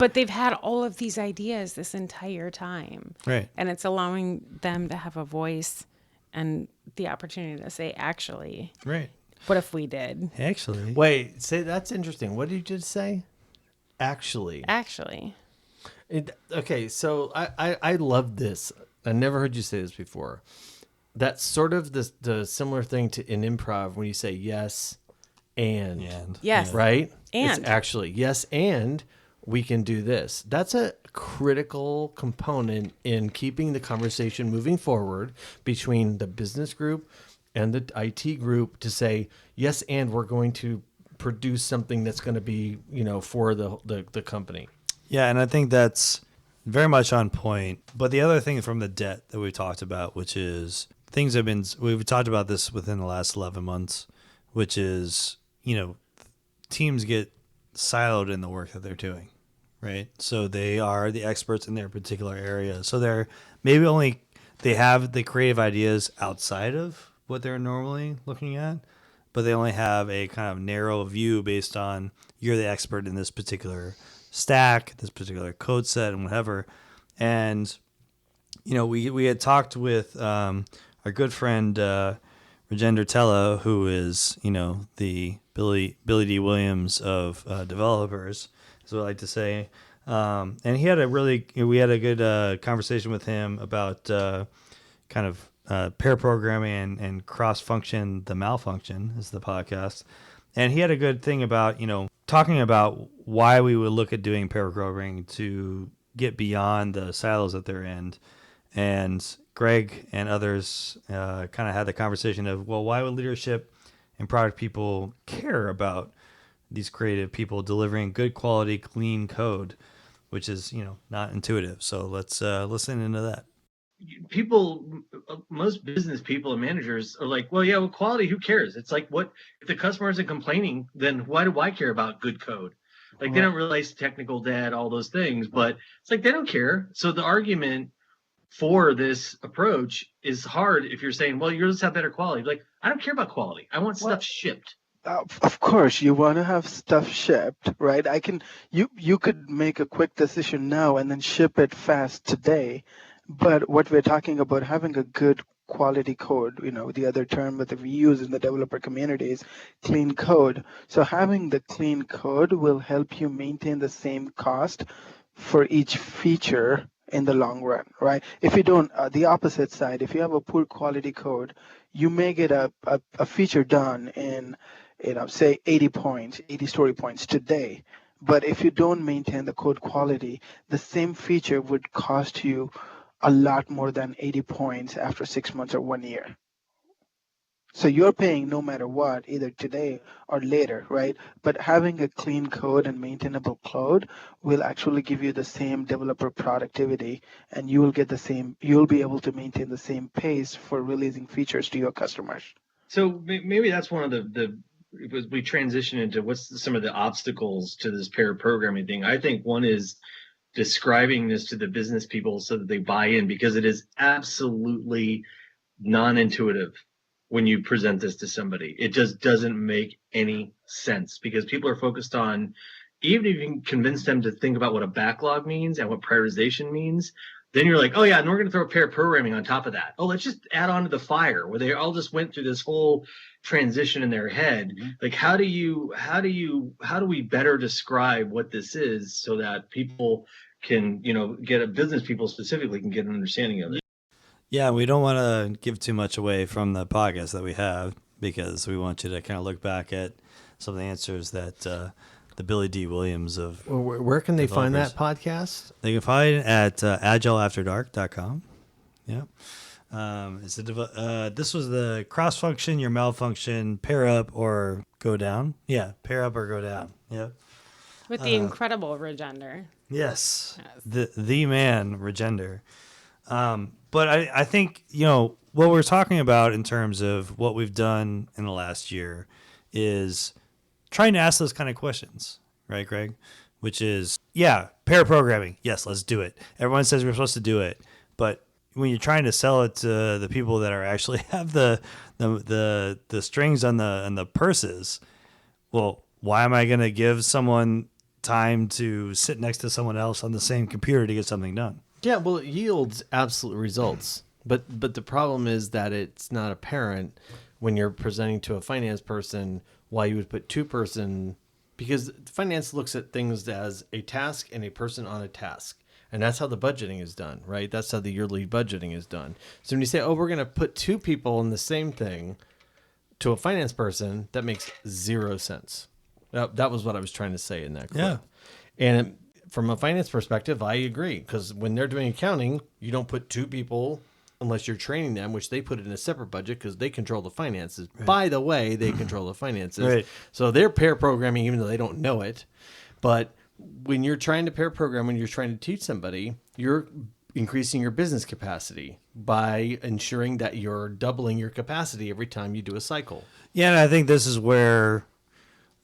But they've had all of these ideas this entire time. Right. And it's allowing them to have a voice and the opportunity to say, actually, Right. what if we did? Actually. Wait, that's interesting. What did you just say? Actually. Okay, so I love this. I never heard you say this before. That's sort of the similar thing to in improv when you say yes and. Yes. Right? And. It's actually yes and we can do this. That's a critical component in keeping the conversation moving forward between the business group and the IT group, to say yes and we're going to produce something that's going to be, for the company. Yeah, and I think that's very much on point. But the other thing from the debt that we talked about, which is we've talked about this within the last 11 months, which is, teams get siloed in the work that they're doing, right? So they are the experts in their particular area. So they're maybe they have the creative ideas outside of what they're normally looking at, but they only have a kind of narrow view based on you're the expert in this particular stack, this particular code set, and whatever. And we had talked with our good friend Rajender Tella, who is the Billy D. Williams of developers, as we like to say. And we had a good conversation with him about kind of pair programming and cross function. The malfunction is the podcast. And he had a good thing about, talking about why we would look at doing pair programming to get beyond the silos that they're in. And Greg and others kind of had the conversation of, well, why would leadership and product people care about these creative people delivering good quality, clean code, which is, not intuitive. So let's listen into that. Most business people and managers are like, well, yeah, well, quality, who cares? It's like, what if the customer isn't complaining, then why do I care about good code? Like, they don't realize technical debt, all those things, but it's like, they don't care. So the argument for this approach is hard if you're saying, well, you'll just have better quality. Like, I don't care about quality. I want stuff shipped. Of course, you want to have stuff shipped, right? You could make a quick decision now and then ship it fast today. But what we're talking about, having a good quality code, the other term that we use in the developer community is clean code. So having the clean code will help you maintain the same cost for each feature in the long run, right? If you don't, the opposite side, if you have a poor quality code, you may get a feature done in, say 80 story points today. But if you don't maintain the code quality, the same feature would cost you a lot more than 80 points after 6 months or 1 year. So you're paying no matter what, either today or later, right? But having a clean code and maintainable code will actually give you the same developer productivity, and you'll be able to maintain the same pace for releasing features to your customers. So maybe that's one of we transition into what's some of the obstacles to this pair programming thing. I think one is describing this to the business people so that they buy in, because it is absolutely non-intuitive when you present this to somebody. It just doesn't make any sense, because people are focused on, even if you can convince them to think about what a backlog means and what prioritization means, then you're like, oh yeah, and we're going to throw pair programming on top of that. Oh, let's just add on to the fire, where they all just went through this whole transition in their head. Mm-hmm. Like, how do we better describe what this is so that people can, business people specifically can get an understanding of it? Yeah, we don't want to give too much away from the podcast that we have, because we want you to kind of look back at some of the answers that the Billy D. Williams of where can they find that podcast? They can find it at agileafterdark.com. Yeah. This was the cross function, your malfunction, pair up or go down. Yeah, pair up or go down. Yep. With the incredible Rajender. Yes. The man, Rajender. But I think, what we're talking about in terms of what we've done in the last year is trying to ask those kind of questions, right, Greg? Which is, yeah, pair programming. Yes, let's do it. Everyone says we're supposed to do it. But when you're trying to sell it to the people that are actually have the strings on the purses, well, why am I going to give someone time to sit next to someone else on the same computer to get something done? Yeah, well, it yields absolute results. But the problem is that it's not apparent when you're presenting to a finance person why you would put two-person, because finance looks at things as a task and a person on a task. And that's how the budgeting is done, right? That's how the yearly budgeting is done. So when you say, oh, we're going to put two people in the same thing to a finance person, that makes zero sense. That was what I was trying to say in that clip. Yeah. And from a finance perspective, I agree, because when they're doing accounting, you don't put two people unless you're training them, which they put in a separate budget because they control the finances. Right. By the way, they control the finances. Right. So they're pair programming even though they don't know it. But when you're trying to pair program, when you're trying to teach somebody, you're increasing your business capacity by ensuring that you're doubling your capacity every time you do a cycle. Yeah, and I think this is where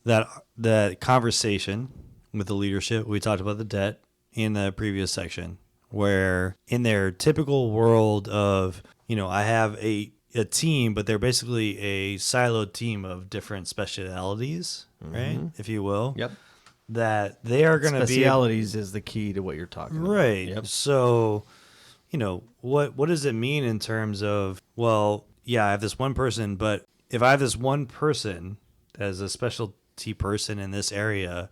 that conversation with the leadership, we talked about the debt in the previous section, where in their typical world of, I have a team, but they're basically a siloed team of different specialities, right? If you will. Yep. That they are going to be specialities is the key to what you're talking about. Right. Yep. So, what does it mean in terms of, well, yeah, I have this one person, but if I have this one person as a specialty person in this area,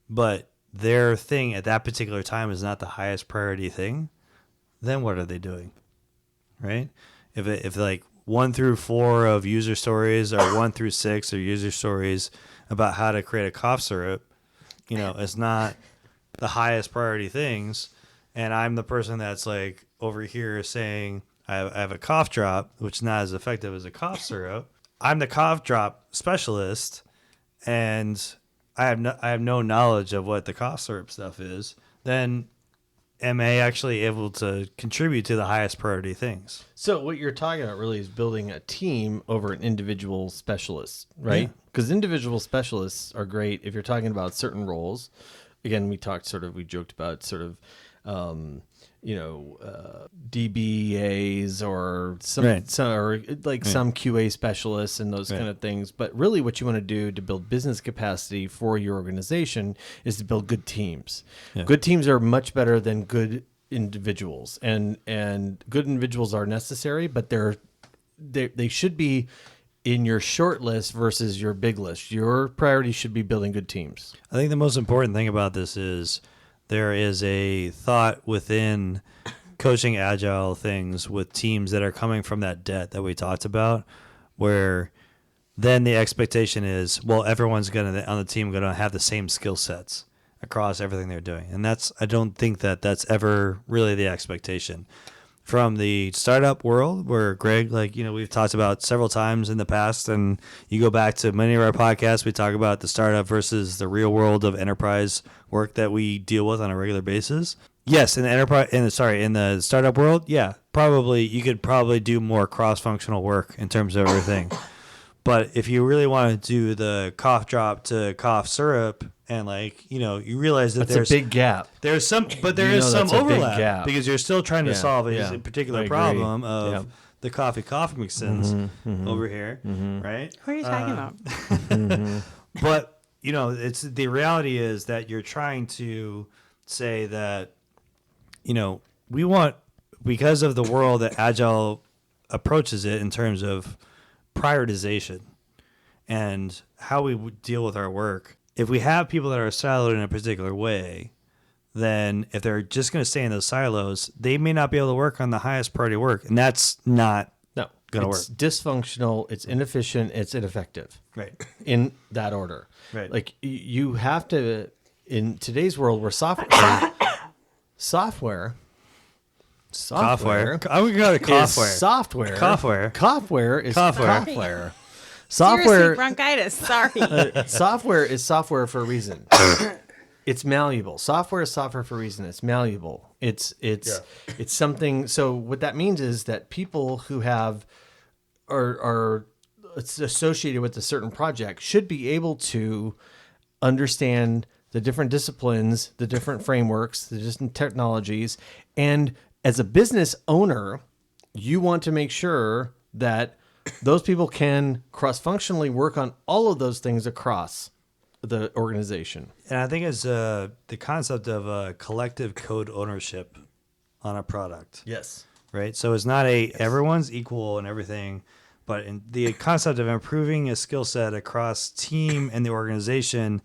but their thing at that particular time is not the highest priority thing, then what are they doing? Right? If like 1 through 4 of user stories or 1 through 6 are user stories about how to create a cough syrup, it's not the highest priority things. And I'm the person that's like over here saying I have a cough drop, which is not as effective as a cough syrup. I'm the cough drop specialist, and I have no knowledge of what the cough syrup stuff is. Then am I actually able to contribute to the highest priority things? So what you're talking about really is building a team over an individual specialist, right? Because individual specialists are great if you're talking about certain roles. Again, we joked about DBAs or some QA specialists and those kind of things. But really what you want to do to build business capacity for your organization is to build good teams. Yeah. Good teams are much better than good individuals, and good individuals are necessary, but they should be in your short list versus your big list. Your priority should be building good teams. I think the most important thing about this is there is a thought within coaching agile things with teams that are coming from that debt that we talked about, where then the expectation is, well, everyone's on the team going to have the same skill sets across everything they're doing. And I don't think that's ever really the expectation. From the startup world, where Greg, we've talked about several times in the past, and you go back to many of our podcasts, we talk about the startup versus the real world of enterprise work that we deal with on a regular basis. Yes, in the startup world, yeah, you could probably do more cross-functional work in terms of everything. But if you really want to do the cough drop to cough syrup, and you realize that there's a big gap. There's some overlap because you're still trying to solve a particular problem of the coffee mixins over here, right? Who are you talking about? But it's the reality is that you're trying to say that we want, because of the world that Agile approaches it in terms of prioritization and how we deal with our work. If we have people that are siloed in a particular way, then if they're just going to stay in those silos, they may not be able to work on the highest priority work. And that's not going to work. It's dysfunctional, it's inefficient, it's ineffective. Right. In that order. Right. Like you have to, in today's world where software. I would go to coughware. Software. Coughware. Coughware is coughware. Seriously, Software. bronchitis. Sorry. Software is software for a reason. It's malleable. Software is software for a reason. It's malleable. It's something. So what that means is that people who are associated with a certain project should be able to understand the different disciplines, the different frameworks, the different technologies, and as a business owner, you want to make sure that those people can cross-functionally work on all of those things across the organization. And I think it's the concept of collective code ownership on a product. Yes. Right? So it's not everyone's equal and everything, but in the concept of improving a skill set across team and the organization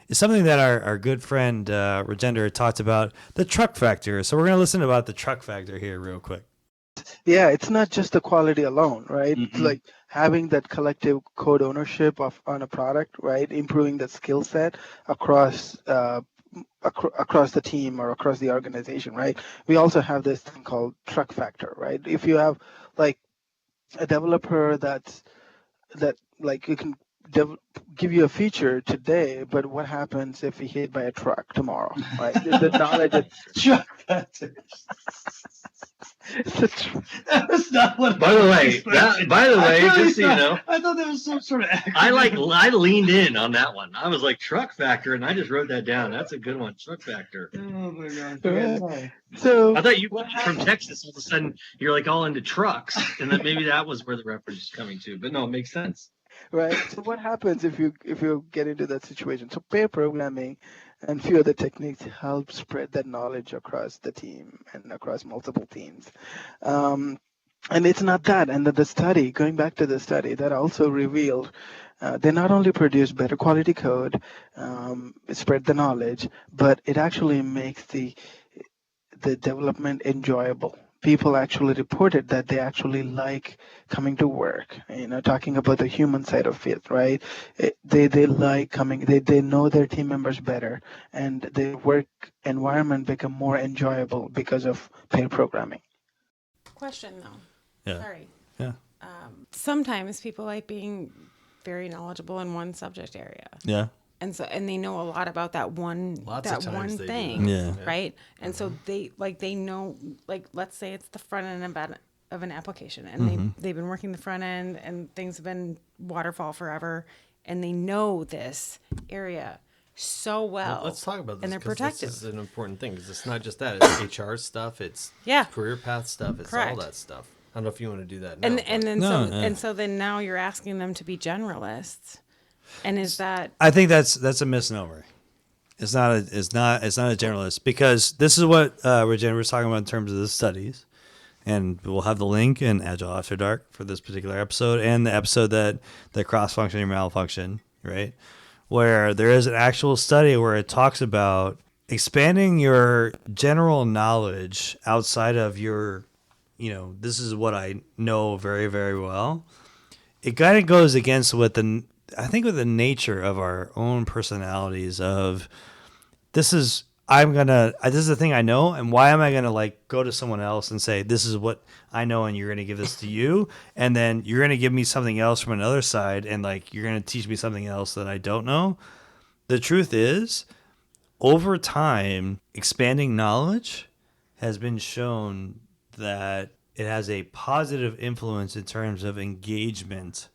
is something that our good friend Rajender talked about, the truck factor. So we're going to listen about the truck factor here real quick. Yeah, it's not just the quality alone, right? It's like having that collective code ownership on a product, right? Improving that skill set across across the team or across the organization, right? We also have this thing called truck factor, right? If you have like a developer that like you can give you a feature today, but what happens if he hit by a truck tomorrow, right? The knowledge is Truck factor. the tr- That was not what. By the way, just so you know, I thought that was some sort of. I leaned in on that one. I was like truck factor, and I just wrote that down. That's a good one, truck factor. Oh my god. right. So I thought you were from Texas. All of a sudden, you're like all into trucks, and then maybe that was where the reference is coming to. But no, it makes sense. right. So what happens if you get into that situation? So pair programming and few other techniques help spread that knowledge across the team and across multiple teams. And it's not that. And the study, going back to the study, that also revealed they not only produce better quality code, spread the knowledge, but it actually makes the development enjoyable. People actually reported that they actually like coming to work. Talking about the human side of it, right? They like coming. They know their team members better, and the work environment become more enjoyable because of pair programming. Question though. Yeah. Sorry. Yeah. Sometimes people like being very knowledgeable in one subject area. Yeah. And they know a lot about that one Lots of times they do thing, that. Yeah. right? And so they know, like, let's say it's the front end of an application, and they've been working the front end, and things have been waterfall forever, and they know this area so well. Let's talk about this. And they're 'cause protective. This is an important thing because it's not just that; it's HR stuff, it's career path stuff, it's all Correct. that stuff. I don't know if you want to do that now. And so then now you're asking them to be generalists, and is that? I think that's a misnomer. It's not a generalist, because this is what Regina was talking about in terms of the studies, and we'll have the link in Agile After Dark for this particular episode and the episode that cross function and malfunction, right? Where there is an actual study where it talks about expanding your general knowledge outside of your, this is what I know very, very well. It kind of goes against what with the nature of our own personalities of this is the thing I know, and why am I gonna like go to someone else and say this is what I know, and you're gonna give this to you, and then you're gonna give me something else from another side, and like you're gonna teach me something else that I don't know. The truth is, over time, expanding knowledge has been shown that it has a positive influence in terms of engagement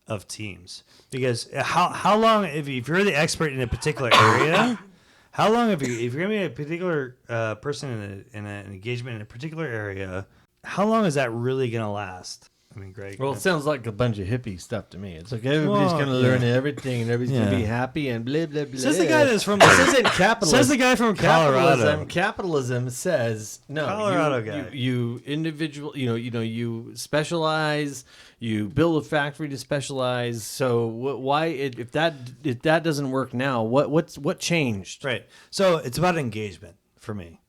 of teams. Because how long, if you're the expert in a particular area, how long if you're going to be a particular person in an engagement in a particular area, how long is that really going to last? I mean, Greg. Well, it sounds like a bunch of hippie stuff to me. It's like everybody's going to learn everything, and everybody's going to be happy, and blah blah blah. Says the guy that's from This isn't capitalism. Says the guy from Colorado. Capitalism says no. Colorado guy. You individual. You specialize. You build a factory to specialize. So why if that doesn't work now? What changed? Right. So it's about engagement for me,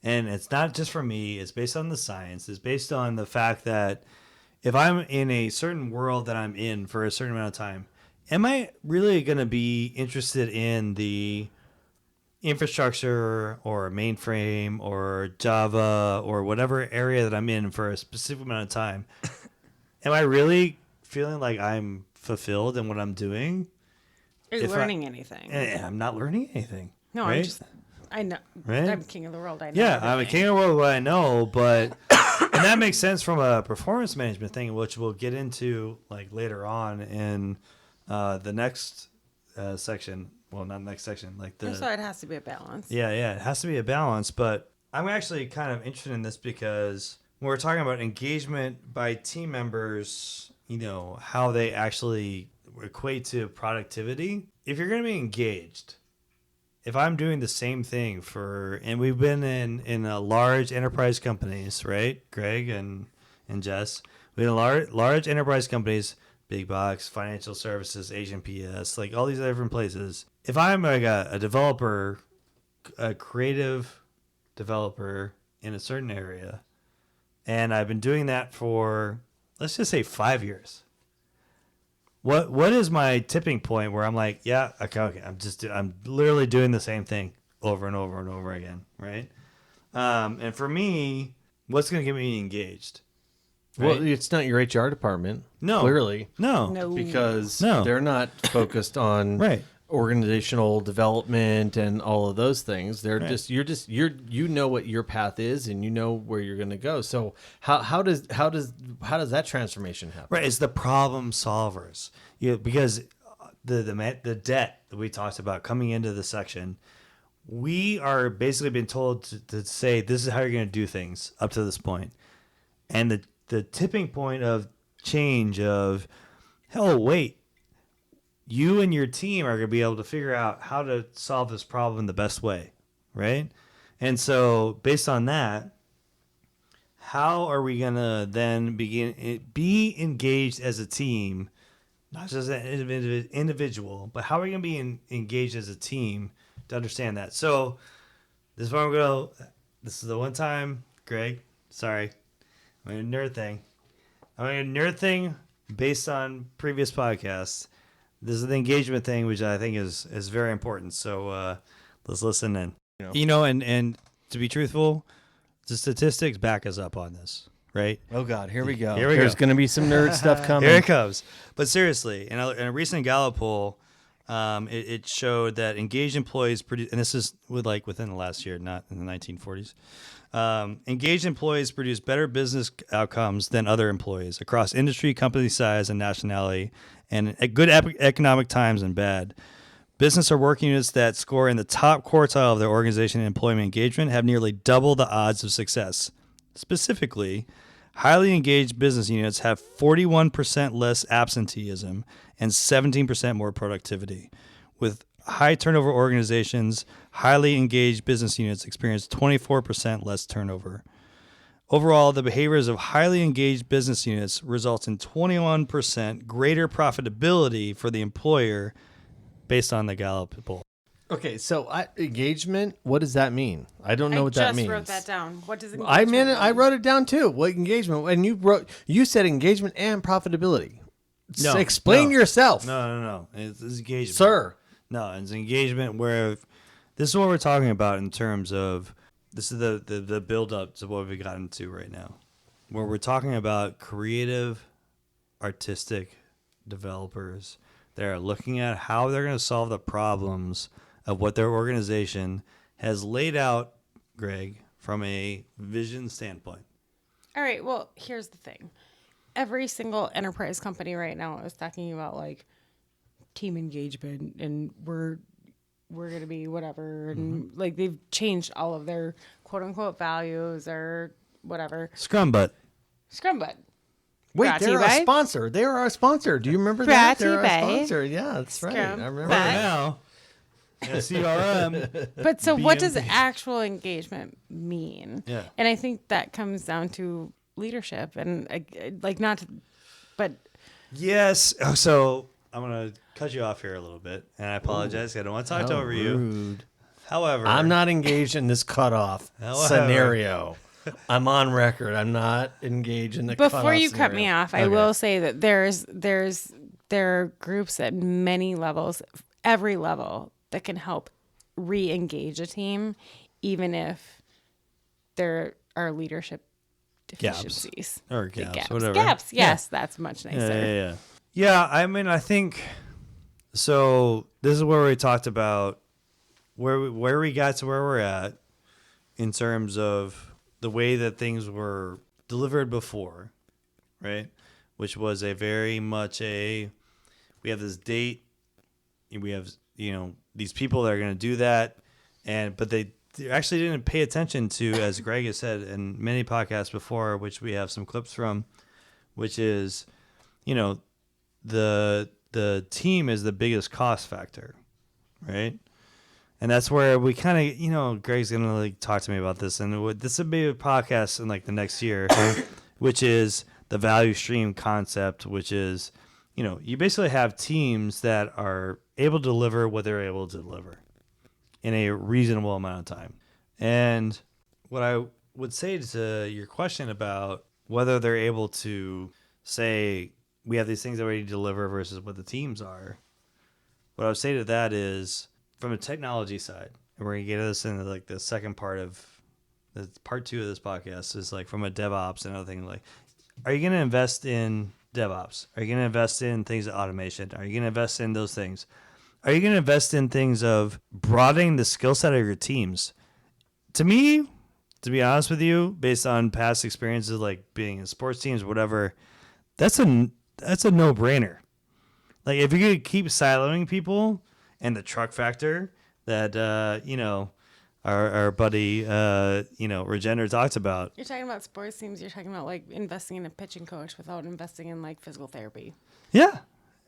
and it's not just for me. It's based on the science. It's based on the fact that if I'm in a certain world that I'm in for a certain amount of time, am I really going to be interested in the infrastructure or mainframe or Java or whatever area that I'm in for a specific amount of time? Am I really feeling like I'm fulfilled in what I'm doing? Are you learning anything? I'm not learning anything. No, right? I know. Right? I'm king of the world. I know. Yeah, I'm a king of the world, what I know, but and that makes sense from a performance management thing, which we'll get into like later on in the next section. Well, not next section, like the. So it has to be a balance. Yeah, it has to be a balance. But I'm actually kind of interested in this because when we're talking about engagement by team members, how they actually equate to productivity. If you're going to be engaged. If I'm doing the same thing and we've been in a large enterprise companies, right, Greg and Jess, we in large enterprise companies, big box, financial services, Asian PS, like all these different places. If I'm like a developer, a creative developer in a certain area, and I've been doing that for, let's just say 5 years. What is my tipping point where I'm like, yeah, okay, I'm literally doing the same thing over and over and over again, right? And for me, what's going to get me engaged? Well, Right? it's not your HR department. No. Clearly. No. No. Because No. they're not focused on Right. organizational development and all of those things. They're Right. you know what your path is and you know where you're going to go. So how does that transformation happen? Right. It's the problem solvers. Because the debt that we talked about coming into the section, we are basically being told to say this is how you're going to do things up to this point. And the tipping point of change of, hell, wait, you and your team are going to be able to figure out how to solve this problem the best way, right? And so based on that, how are we going to then be engaged as a team, not just an individual, but how are we going to be engaged as a team to understand that? So this is where I'm going to, this is the one time, Greg, sorry, I'm going to nerd thing. I'm going to nerd thing based on previous podcasts. This is the engagement thing, which I think is very important. So let's listen in. And to be truthful, the statistics back us up on this, right? Oh God, here we go. There's going to be some nerd stuff coming. Here it comes. But seriously, in a recent Gallup poll, it showed that engaged employees produce, and this is within the last year, not in the 1940s. Engaged employees produce better business outcomes than other employees across industry, company size, and nationality, and at good economic times and bad. Business or work units that score in the top quartile of their organization and employment engagement have nearly double the odds of success. Specifically, highly engaged business units have 41% less absenteeism and 17% more productivity. With high turnover organizations, highly engaged business units experience 24% less turnover. Overall, the behaviors of highly engaged business units results in 21% greater profitability for the employer based on the Gallup poll. Okay, so engagement, what does that mean? I don't know what that means. I just wrote that down. What does engagement I mean? wrote it down too. What engagement? And you said engagement and profitability. No, Explain yourself. No. It's engagement. Sir. No, it's engagement where this is what we're talking about in terms of this is the build up to what we've gotten to right now. Where we're talking about creative, artistic developers that are looking at how they're going to solve the problems of what their organization has laid out, Greg, from a vision standpoint. All right. Well, here's the thing. Every single enterprise company right now is talking about team engagement and we're going to be whatever. And they've changed all of their quote unquote values or whatever. Scrum butt. Wait, Brought to they're you a by- sponsor. They are our sponsor. Do you remember Brought that? to They're you our by sponsor. Yeah, that's right. Scrum I remember Butt. that. Now, CRM. But so what does BMP. actual engagement mean? Yeah. And I think that comes down to leadership and but Yes. Oh, so I'm going to cut you off here a little bit, and I apologize. I don't want to talk over you. Rude. However, I'm not engaged in this cutoff scenario. I'm on record. I'm not engaged in the cutoff before you cut me scenario. off, I will say that there are groups at many levels, every level, that can help re-engage a team, even if there are leadership deficiencies. or gaps, Gaps. whatever. Gaps, yes, that's much nicer. Yeah, I mean, I think so. This is where we talked about where we got to where we're at in terms of the way that things were delivered before, right? Which was a very much we have this date, we have these people that are going to do that, but they actually didn't pay attention to, as Greg has said in many podcasts before, which we have some clips from, which is, the team is the biggest cost factor, right? And that's where we kind of, Greg's gonna talk to me about this, and this would be a podcast in the next year, which is the value stream concept, which is, you basically have teams that are able to deliver what they're able to deliver in a reasonable amount of time. And what I would say to your question about whether they're able to say we have these things that we need to deliver versus what the teams are, what I would say to that is, from a technology side, and we're gonna get this into like the second part of the part 2 of this podcast is like from a DevOps and other thing. Like, are you gonna invest in DevOps? Are you gonna invest in things of automation? Are you gonna invest in those things? Are you gonna invest in things of broadening the skill set of your teams? To me, to be honest with you, based on past experiences like being in sports teams or whatever, that's a no-brainer. Like, if you're going to keep siloing people and the truck factor that, our buddy, Regender talked about. You're talking about sports teams. You're talking about like investing in a pitching coach without investing in like physical therapy. Yeah,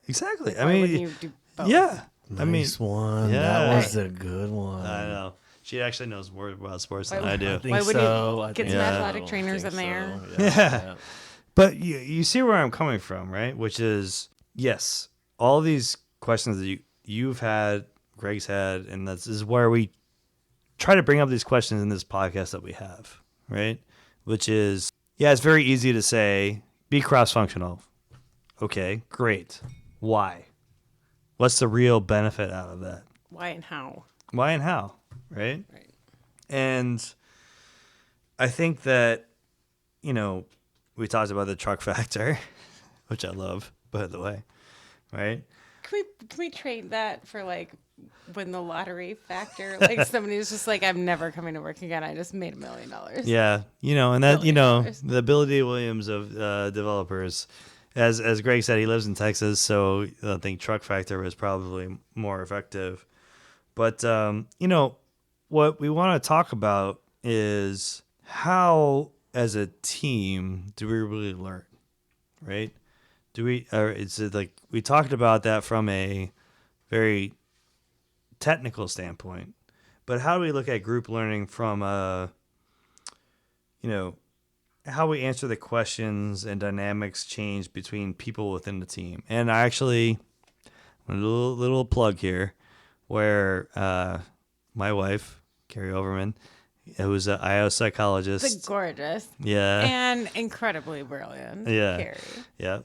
exactly. Why wouldn't you do both? Yeah. Nice one. yeah. That was a good one. I know. She actually knows more about sports than Why- I do. I think Why wouldn't so. you I get think some so. athletic I trainers think in there? so. Yeah. But you see where I'm coming from, right? Which is, yes, all these questions that you've had, Greg's had, and this is where we try to bring up these questions in this podcast that we have, right? Which is, yeah, it's very easy to say, be cross-functional. Okay, great. Why? What's the real benefit out of that? Why and how? Why and how, right? Right. And I think that, we talked about the truck factor, which I love, by the way, right? Can we trade that for like win the lottery factor? Like somebody who's just like, I'm never coming to work again. I just made $1 million. Yeah, and that, $1 million. the Billy D. Williams of developers, as Greg said, he lives in Texas, so I think truck factor was probably more effective. But, what we want to talk about is how, as a team, do we really learn, right? It's like we talked about that from a very technical standpoint, but how do we look at group learning from how we answer the questions and dynamics change between people within the team? And I actually, a little plug here, where my wife, Carrie Overman, who's an IO psychologist. The gorgeous. Yeah. And incredibly brilliant. Yeah. Carrie. Yeah.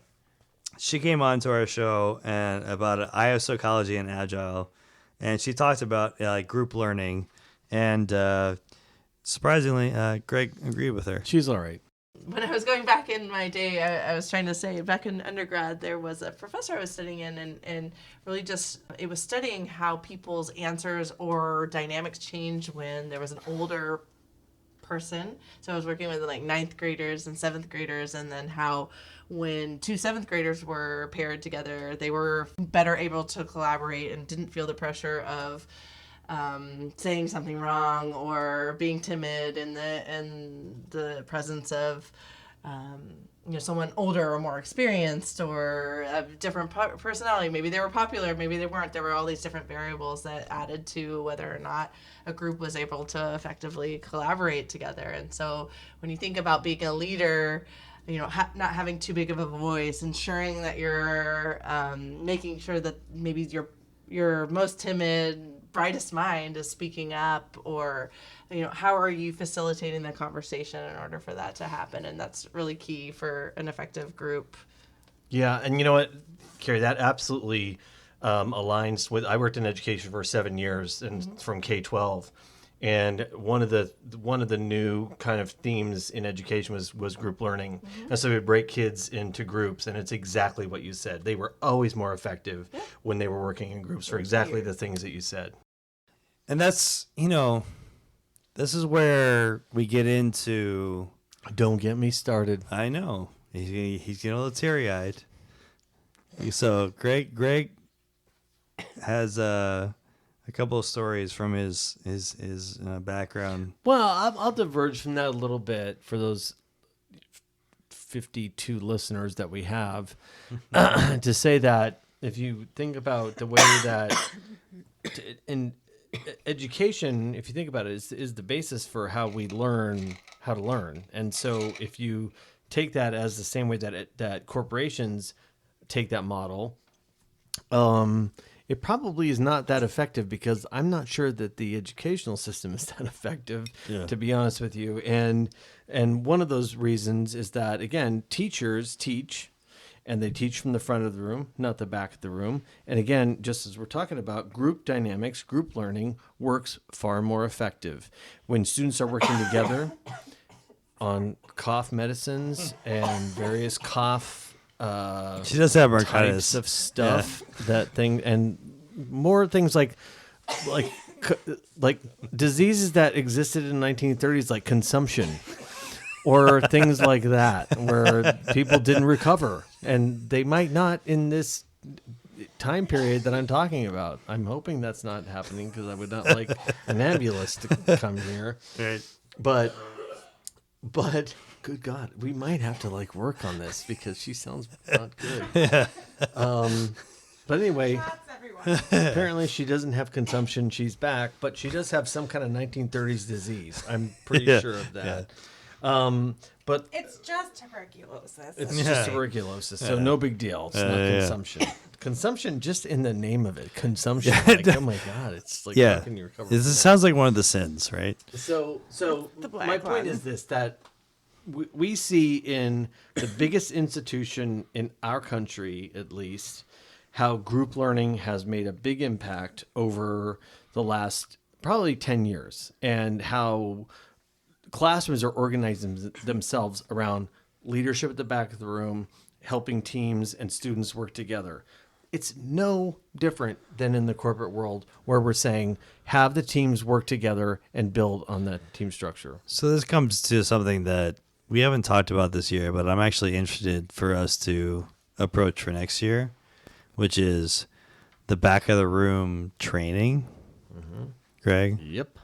She came on to our show and about IO psychology and Agile, and she talked about group learning, and surprisingly, Greg agreed with her. She's all right. When I was going back in my day, I was trying to say back in undergrad, there was a professor I was studying in, and really just, it was studying how people's answers or dynamics change when there was an older person. So I was working with like 9th graders and 7th graders, and then how when 2 7th graders were paired together, they were better able to collaborate and didn't feel the pressure of saying something wrong or being timid in the presence of someone older or more experienced or a different personality. Maybe they were popular, maybe they weren't. There were all these different variables that added to whether or not a group was able to effectively collaborate together. And so when you think about being a leader, not having too big of a voice, ensuring that you're making sure that maybe your most timid, brightest mind is speaking up, or how are you facilitating the conversation in order for that to happen? And that's really key for an effective group. Yeah, and you know what, Carrie, that absolutely aligns with. I worked in education for 7 years, and from K-12, and one of the new kind of themes in education was group learning, and so we would break kids into groups, and it's exactly what you said. They were always more effective when they were working in groups for exactly the things that you said. And that's, this is where we get into. Don't get me started. I know he's getting a little teary-eyed. So Greg has a couple of stories from his background. Well, I'll diverge from that a little bit for those 52 listeners that we have to say that if you think about the way that in education, if you think about it, is the basis for how we learn how to learn. And so if you take that as the same way that corporations take that model, it probably is not that effective, because I'm not sure that the educational system is that effective, to be honest with you. And one of those reasons is that, again, teachers teach, and they teach from the front of the room, not the back of the room. And again, just as we're talking about, group dynamics, group learning works far more effective when students are working together on cough medicines and various cough She does have types bronchitis. of stuff, that thing, and more things like diseases that existed in the 1930s, like consumption, or things like that, where people didn't recover, and they might not in this time period that I'm talking about. I'm hoping that's not happening, because I would not like an ambulance to come here. Right. But good God, we might have to like work on this, because she sounds not good. Yeah. But anyway, apparently she doesn't have consumption. She's back, but she does have some kind of 1930s disease. I'm pretty Yeah. sure of that. But It's just tuberculosis. it's Yeah. just tuberculosis, so no big deal. It's not yeah. consumption. Consumption, just in the name of it, consumption. Like, oh my God, it's like, Yeah. how can you recover? This from that? sounds like one of the sins, right? So The black my point one. is this, that we see in the biggest institution in our country, at least, how group learning has made a big impact over the last probably 10 years, and how classrooms are organizing themselves around leadership at the back of the room, helping teams and students work together. It's no different than in the corporate world, where we're saying have the teams work together and build on that team structure. So this comes to something that we haven't talked about this year, but I'm actually interested for us to approach for next year, which is the back of the room training, Greg. Yep.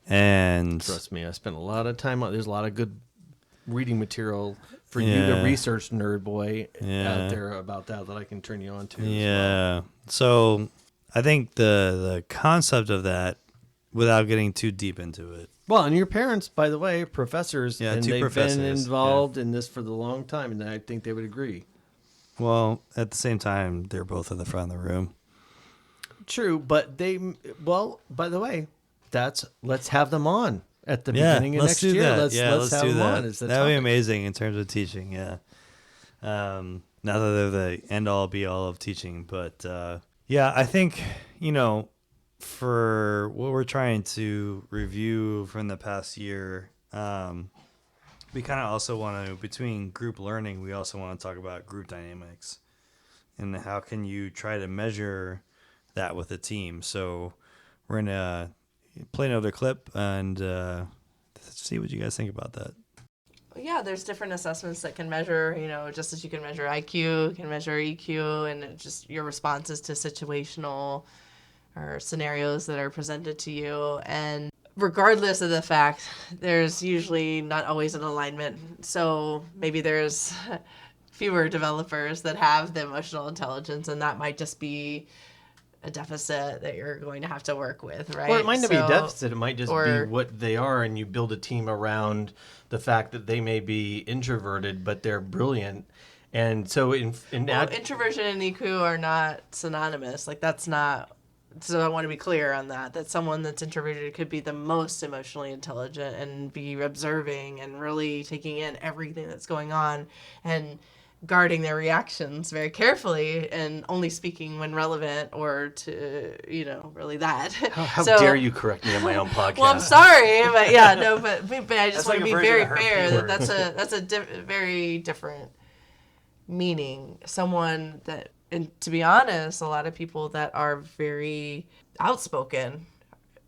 And Trust me, I spent a lot of time on. There's a lot of good reading material for you, Yeah. the research nerd boy, Yeah. out there about that I can turn you on to. as well. yeah, so I think the concept of that, without getting too deep into it, Well, and your parents, by the way, professors, Yeah, and two they've professors, been yeah. involved in this for the long time, and I think they would agree. well, at the same time, they're both in the front of the room. True, but by the way, let's have them on at the Yeah, beginning of let's next do year. that. Let's Let's have do them that. on. As the That would be topic. amazing in terms of teaching. Yeah. Not that they're the end all be all of teaching, but yeah, I think for what we're trying to review from the past year, we kind of also want to, between group learning, we also want to talk about group dynamics and how can you try to measure that with a team. So we're gonna play another clip and see what you guys think about that. Yeah, there's different assessments that can measure, just as you can measure IQ, you can measure EQ, and just your responses to situational or scenarios that are presented to you. And regardless of the fact, there's usually not always an alignment. So maybe there's fewer developers that have the emotional intelligence, and that might just be a deficit that you're going to have to work with, right? Or it might not be a So- deficit. It might just be or- what they are, and you build a team around the fact that they may be introverted, but they're brilliant. And so Well, introversion and EQ are not synonymous. Like, that's not. So I want to be clear on that someone that's introverted could be the most emotionally intelligent and be observing and really taking in everything that's going on and guarding their reactions very carefully and only speaking when relevant or to, really that. how So- dare you correct me on my own podcast? Well, I'm sorry, but yeah, no, but I just That's want like to a be very version of her fair P-word. that that's a very different meaning. Someone that, and to be honest, a lot of people that are very outspoken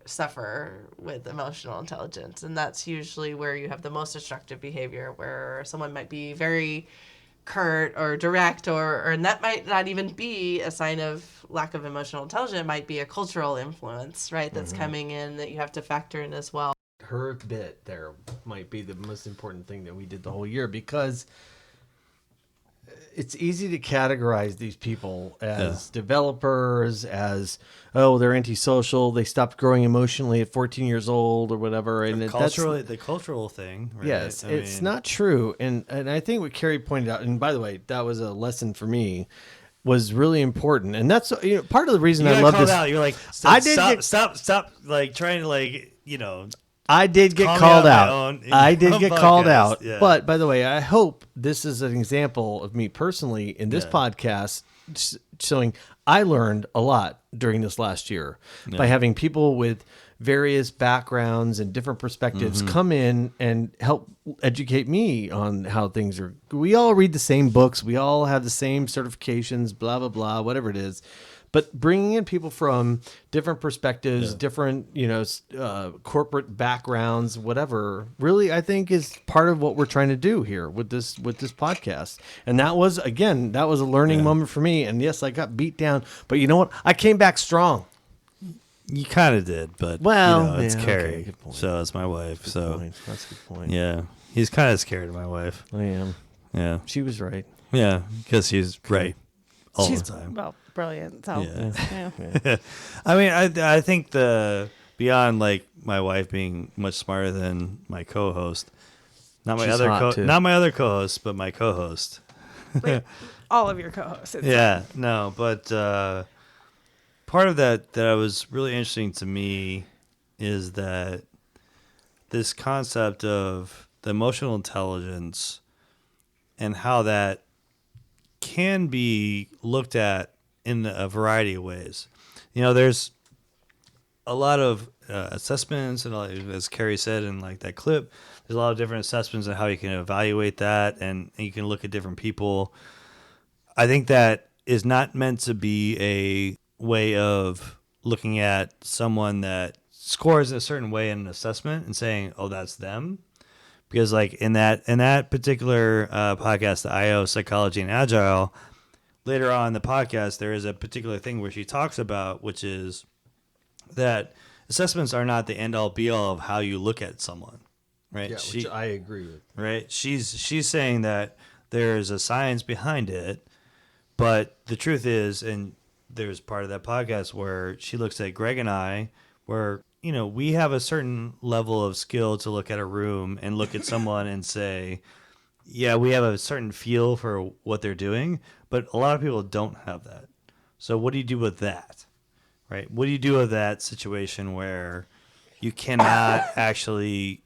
suffer with emotional intelligence, and that's usually where you have the most destructive behavior, where someone might be very curt or direct, and that might not even be a sign of lack of emotional intelligence. It might be a cultural influence, right, that's coming in that you have to factor in as well. Her bit there might be the most important thing that we did the whole year, because it's easy to categorize these people as developers, as, they're antisocial, they stopped growing emotionally at 14 years old or whatever. And The cultural thing. Right? yes, I it's mean, not true. And I think what Carrie pointed out, and by the way, that was a lesson for me, was really important. And that's part of the reason You I got love called this. out. You're like, I did stop, get- stop, like trying to I did get Call me called out out. my own I did get called podcast, out. yeah. But by the way, I hope this is an example of me personally in this podcast showing I learned a lot during this last year by having people with various backgrounds and different perspectives come in and help educate me on how things are. We all read the same books. We all have the same certifications, blah, blah, blah, whatever it is. But bringing in people from different perspectives, different, corporate backgrounds, whatever, really, I think is part of what we're trying to do here with this podcast. And that was a learning moment for me. And yes, I got beat down, but you know what? I came back strong. You kind of did, but it's Carrie, okay, good point. so it's my wife. That's a good point. Yeah, he's kind of scared of my wife. I am. Yeah, She was right. yeah, because she's right all She's the time. well brilliant. So Yeah. yeah. I mean, I think beyond like my wife being much smarter than my co-host, not my She's other hot, too. not my other co-host, but my co-host. All of your co-hosts. It's Yeah, no, but part of that was really interesting to me is that this concept of the emotional intelligence and how that can be looked at in a variety of ways. There's a lot of assessments, and as Carrie said in like that clip, there's a lot of different assessments and how you can evaluate that, and you can look at different people. I think that is not meant to be a way of looking at someone that scores a certain way in an assessment and saying, "Oh, that's them," because like in that particular podcast, the IO Psychology and Agile, later on in the podcast, there is a particular thing where she talks about, which is that assessments are not the end all be all of how you look at someone, right? Yeah, which I agree with. Right. She's saying that there's a science behind it, but the truth is, and there's part of that podcast where she looks at Greg and I, where we have a certain level of skill to look at a room and look at someone and say, yeah, we have a certain feel for what they're doing, but a lot of people don't have that. So what do you do with that? Right? What do you do with that situation where you cannot actually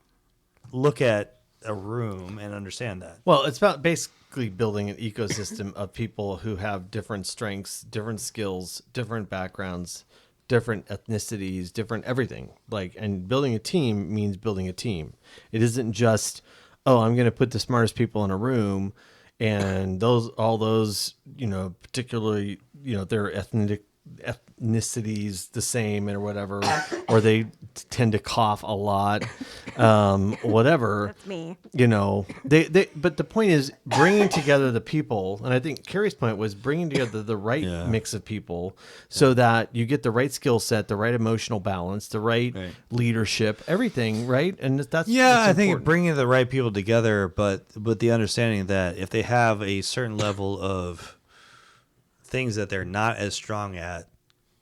look at a room and understand that? Well, it's about basically building an ecosystem of people who have different strengths, different skills, different backgrounds, different ethnicities, different everything. And building a team means building a team. It isn't just, oh, I'm going to put the smartest people in a room and all those, particularly, their ethnicities the same or whatever, or they tend to cough a lot, whatever. That's me. But the point is bringing together the people, and I think Carrie's point was bringing together the right mix of people so that you get the right skill set, the right emotional balance, the right leadership, everything, right? And that's I think bringing the right people together, but with the understanding that if they have a certain level of things that they're not as strong at,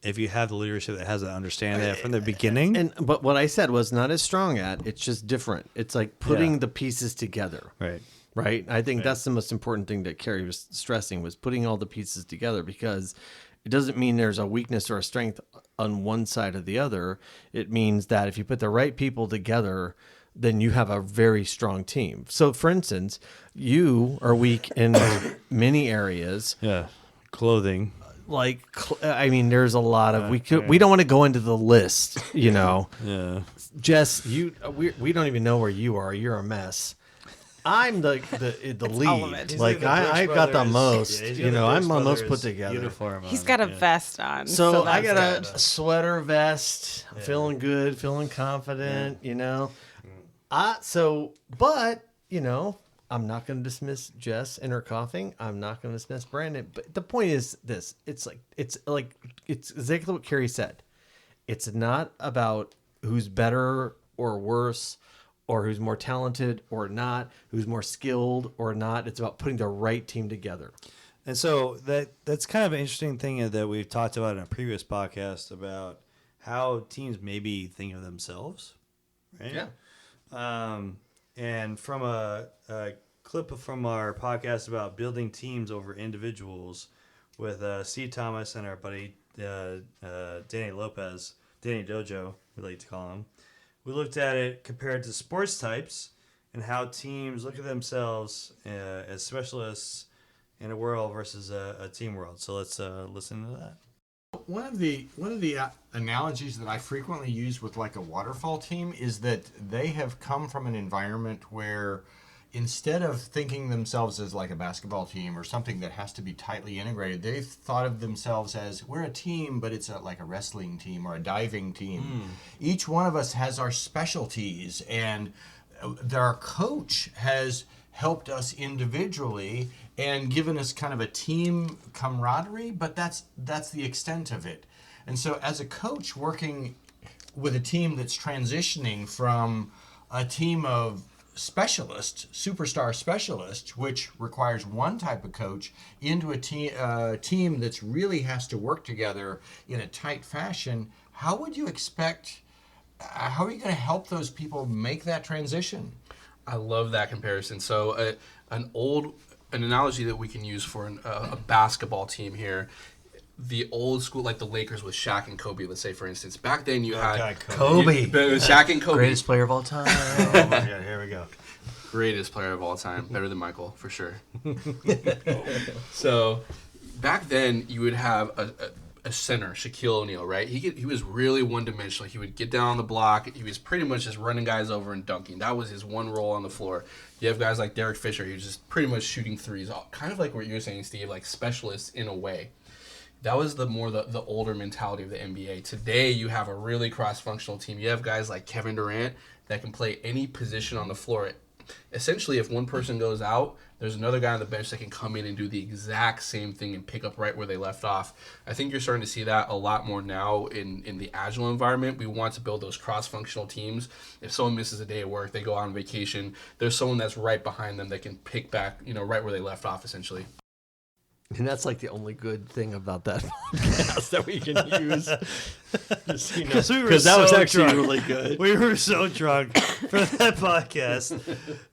if you have the leadership that has an understanding that from the beginning. But what I said was not as strong at, it's just different. It's like putting the pieces together. Right. I think that's the most important thing that Carrie was stressing, was putting all the pieces together, because it doesn't mean there's a weakness or a strength on one side or the other. It means that if you put the right people together, then you have a very strong team. So for instance, you are weak in many areas. Yeah. Clothing. There's a lot of we don't want to go into the list, Yeah. Jess, we don't even know where you are. You're a mess. I'm the lead. I've got the most. I'm the most put together. Uniform He's got a vest on. So I got that's a sweater vest. I'm feeling good, feeling confident. I'm not going to dismiss Jess and her coughing. I'm not going to dismiss Brandon. But the point is this: it's exactly what Carrie said. It's not about who's better or worse, or who's more talented or not, who's more skilled or not. It's about putting the right team together. And so that's kind of an interesting thing that we've talked about in a previous podcast about how teams maybe think of themselves, right? Yeah. And from a clip from our podcast about building teams over individuals with C. Thomas and our buddy Danny Lopez, Danny Dojo, we like to call him. we looked at it compared to sports types and how teams look at themselves as specialists in a world versus a team world. So let's listen to that. One of the analogies that I frequently use with like a waterfall team is that they have come from an environment where instead of thinking themselves as like a basketball team or something that has to be tightly integrated, they've thought of themselves as we're a team, but it's like a wrestling team or a diving team. Each one of us has our specialties, and our coach has helped us individually and given us kind of a team camaraderie, but that's the extent of it. And so as a coach working with a team that's transitioning from a team of specialists, superstar specialists, which requires one type of coach, into a team that's really has to work together in a tight fashion, how are you going to help those people make that transition? I love that comparison. So an analogy that we can use for a basketball team here, the old school, like the Lakers with Shaq and Kobe, let's say, for instance. Back then you had Kobe. Shaq and Kobe. Greatest player of all time. Oh my God, here we go. Greatest player of all time. Better than Michael, for sure. So back then you would have a center, Shaquille O'Neal, right? He was really one-dimensional. He would get down on the block. He was pretty much just running guys over and dunking. That was his one role on the floor. You have guys like Derek Fisher. He was just pretty much shooting threes, kind of like what you were saying, Steve, like specialists in a way. That was the older mentality of the NBA. Today, you have a really cross-functional team. You have guys like Kevin Durant that can play any position on the floor. Essentially, if one person goes out, there's another guy on the bench that can come in and do the exact same thing and pick up right where they left off. I think you're starting to see that a lot more now in the Agile environment. We want to build those cross-functional teams. If someone misses a day at work, they go on vacation, there's someone that's right behind them that can pick back, right where they left off, essentially. And that's like the only good thing about that podcast that we can use. Because that was actually drunk. really good. We were so drunk for that podcast,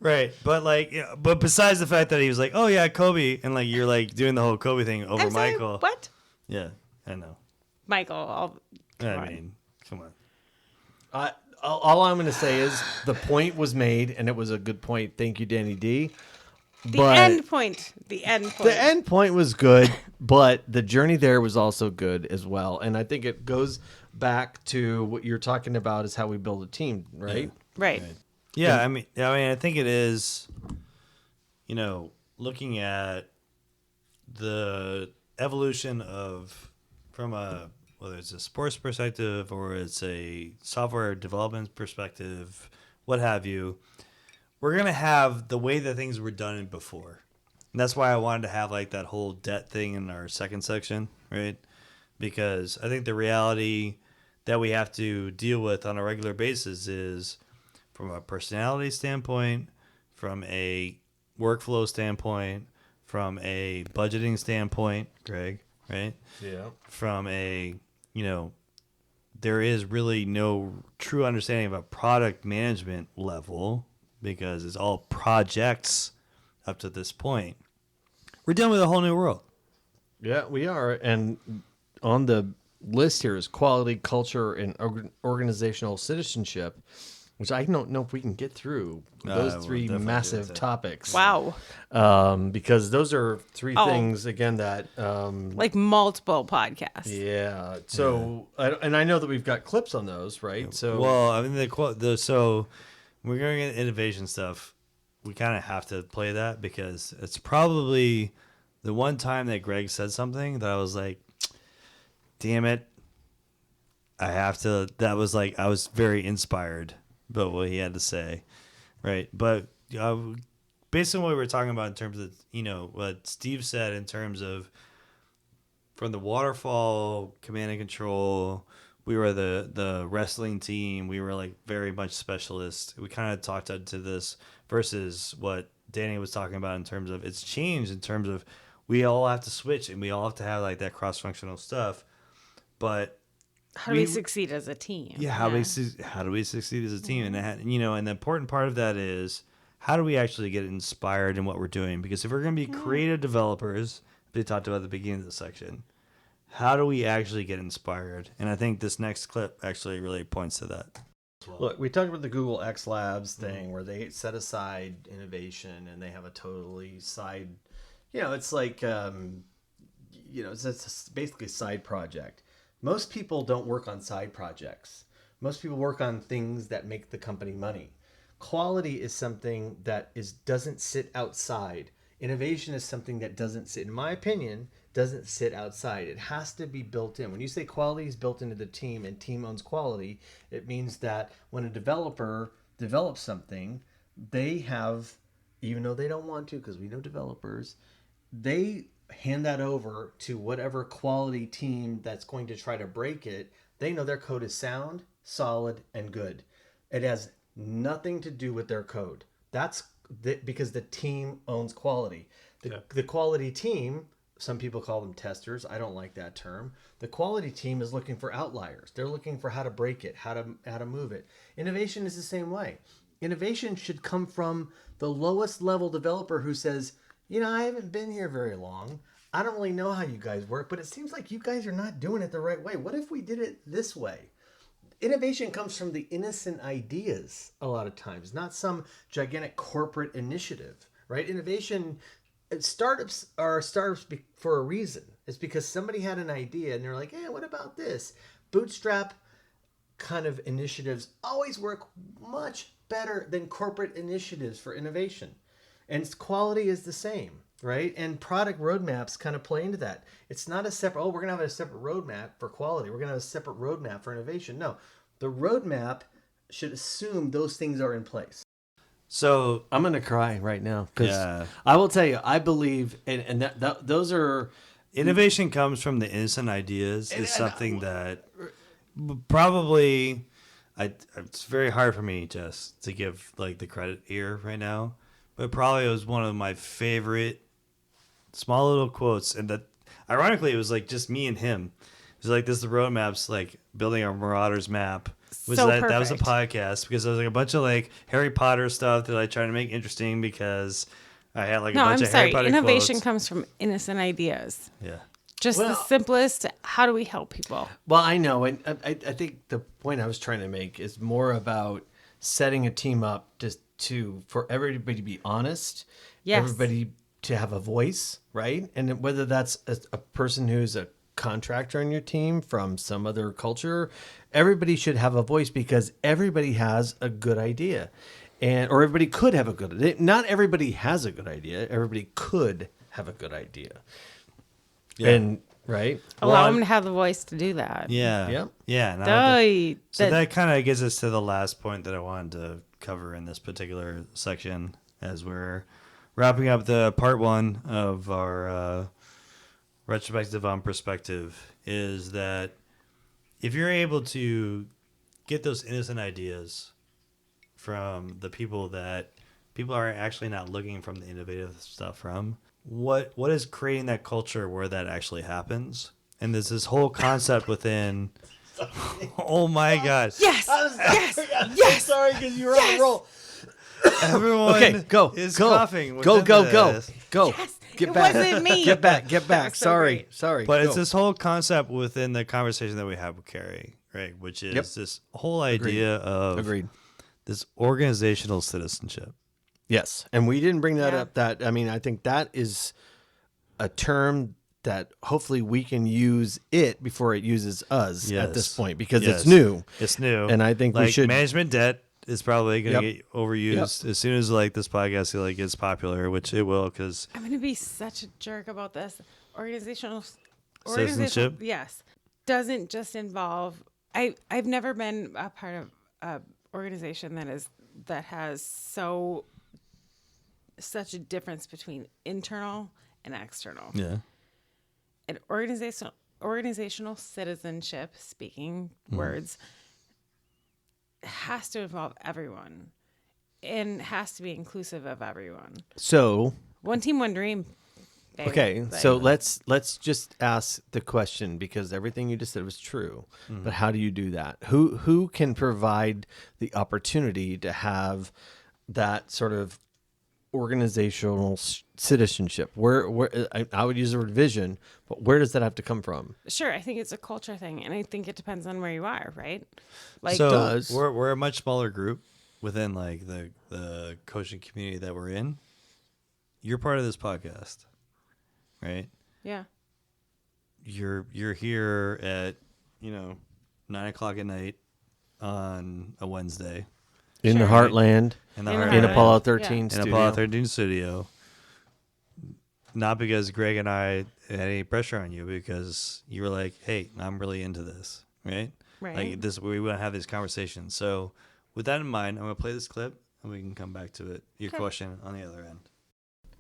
right? But but besides the fact that he was like, "Oh yeah, Kobe," and like you're like doing the whole Kobe thing over I'm sorry, Michael. what? Yeah, I know. Michael. I mean, come on. All I'm going to say is the point was made, and it was a good point. Thank you, Danny D. The end point. The end point was good, but the journey there was also good as well. And I think it goes back to what you're talking about is how we build a team, right? Right. Yeah, I mean, I think it is, looking at the evolution of from whether it's a sports perspective or it's a software development perspective, what have you. We're going to have the way that things were done before. And that's why I wanted to have like that whole debt thing in our second section, right? Because I think the reality that we have to deal with on a regular basis is from a personality standpoint, from a workflow standpoint, from a budgeting standpoint, Greg, right? Yeah. From a, there is really no true understanding of a product management level because it's all projects up to this point. We're dealing with a whole new world. Yeah, we are. And on the list here is quality, culture, and organizational citizenship, which I don't know if we can get through those three massive topics. Wow. Because those are three things, again, that... like multiple podcasts. Yeah. So, and I know that we've got clips on those, right? So, well, I mean, so we're going to get innovation stuff. We kind of have to play that because it's probably the one time that Greg said something that I was like, damn it. I have to, that was like, I was very inspired by what he had to say. Right. But based on what we were talking about in terms of, what Steve said in terms of from the waterfall command and control, we were the wrestling team. We were like very much specialists. We kind of talked to this versus what Danny was talking about in terms of it's changed in terms of we all have to switch and we all have to have like that cross-functional stuff. But how do we succeed as a team? Yeah, how do we succeed as a team? And and the important part of that is how do we actually get inspired in what we're doing? Because if we're going to be creative developers, they talked about at the beginning of the section. How do we actually get inspired? And I think this next clip actually really points to that. well. Look, we talked about the Google X Labs thing where they set aside innovation and they have a totally side, it's like, it's basically a side project. Most people don't work on side projects. Most people work on things that make the company money. Quality is something that doesn't sit outside. Innovation is something that doesn't sit, in my opinion, doesn't sit outside. It has to be built in. When you say quality is built into the team and team owns quality, it means that when a developer develops something, they have, even though they don't want to, because we know developers, they hand that over to whatever quality team that's going to try to break it. They know their code is sound, solid, and good. It has nothing to do with their code. That's because the team owns quality. The quality team, some people call them testers. I don't like that term. The quality team is looking for outliers. They're looking for how to break it, how to move it. Innovation is the same way. Innovation should come from the lowest level developer who says, I haven't been here very long. I don't really know how you guys work, but it seems like you guys are not doing it the right way. What if we did it this way? Innovation comes from the innocent ideas a lot of times, not some gigantic corporate initiative, right? Innovation, startups are startups for a reason. It's because somebody had an idea and they're like, hey, what about this? Bootstrap kind of initiatives always work much better than corporate initiatives for innovation. And quality is the same, right? And product roadmaps kind of play into that. It's not a separate, we're going to have a separate roadmap for quality. We're going to have a separate roadmap for innovation. No, the roadmap should assume those things are in place. So I'm going to cry right now because I will tell you, I believe, and that those are... Innovation comes from the innocent ideas is something that probably, it's very hard for me just to give like the credit here right now, but probably it was one of my favorite small little quotes. And that ironically, it was like just me and him. It was like, this is the roadmaps, like building our Marauders map. That was a podcast because there was like a bunch of like Harry Potter stuff that I tried to make interesting because I had like a bunch of Harry Potter Innovation quotes. comes from innocent ideas. Yeah. Just the simplest, how do we help people? Well, I know. And I think the point I was trying to make is more about setting a team up for everybody to be honest. Yes. Everybody to have a voice, right? And whether that's a person who's a contractor on your team from some other culture, everybody should have a voice because everybody has a good idea. Or everybody could have a good idea. Not everybody has a good idea. Everybody could have a good idea. Yeah. And right, allow them to have the voice to do that. Yeah. Yep. Yeah. So that kind of gets us to the last point that I wanted to cover in this particular section as we're wrapping up the part one of our retrospective on perspective, is that if you're able to get those innocent ideas from the people that people are actually not looking from the innovative stuff from, what is creating that culture where that actually happens? And there's this whole concept within. Oh my God! Yes, yes. Sorry, because you were on a roll. Everyone is coughing. Go. Yes, Get it back. wasn't me. Get back. Sorry. But it's this whole concept within the conversation that we have with Carrie, right? Which is this whole idea of this organizational citizenship. Yes, and we didn't bring that up. I think that is a term that hopefully we can use it before it uses us at this point because it's new. It's new, and I think we should. Management debt is probably going to get overused as soon as like this podcast gets popular, which it will. Because I'm going to be such a jerk about this. Organizational citizenship, yes, doesn't just involve. I've never been a part of an organization that has such a difference between internal and external. Yeah. And organizational citizenship, speaking words, has to involve everyone and has to be inclusive of everyone. So one team, one dream. Baby. Okay, so let's just ask the question because everything you just said was true. But how do you do that? Who can provide the opportunity to have that sort of organizational citizenship? Where I would use the word vision, but where does that have to come from? Sure, I think it's a culture thing, and I think it depends on where you are, right? Like, So does. we're a much smaller group within like the coaching community that we're in. You're part of this podcast, right? yeah, You're here at 9:00 at night on a Wednesday In the Sure. heartland, in the In the heart in heartland. Apollo Yeah. 13 in studio. Apollo 13 studio. Not because Greg and I had any pressure on you, because you were like, "Hey, I'm really into this," right? right. Like this, we want to have these conversations. So, with that in mind, I'm gonna play this clip, and we can come back to it. Your Okay. question on the other end.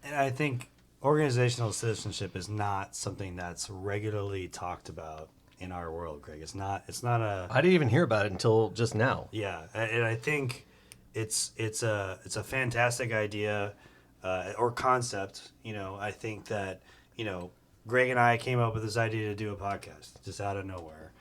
And I think organizational citizenship is not something that's regularly talked about in our world, Greg. It's not a I didn't even hear about it until just now. yeah, and I think it's a fantastic idea or concept. I think that Greg and I came up with this idea to do a podcast just out of nowhere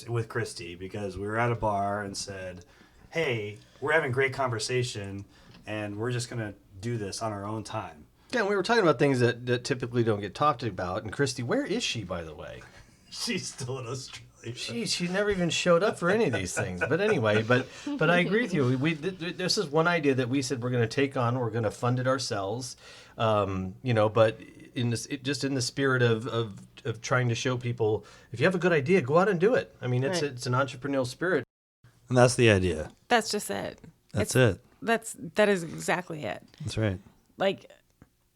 with Christy, because we were at a bar and said, "Hey, we're having great conversation, and we're just gonna do this on our own time." Yeah, and we were talking about things that typically don't get talked about. And Christy, where is she, by the way? She's still in Australia. She never even showed up for any of these things. But anyway, but I agree with you. This is one idea that we said we're going to take on. We're going to fund it ourselves. But in the spirit of trying to show people, if you have a good idea, go out and do it. I mean, it's an entrepreneurial spirit. And that's the idea. That's just it. That's it. That is exactly it. That's right. Like,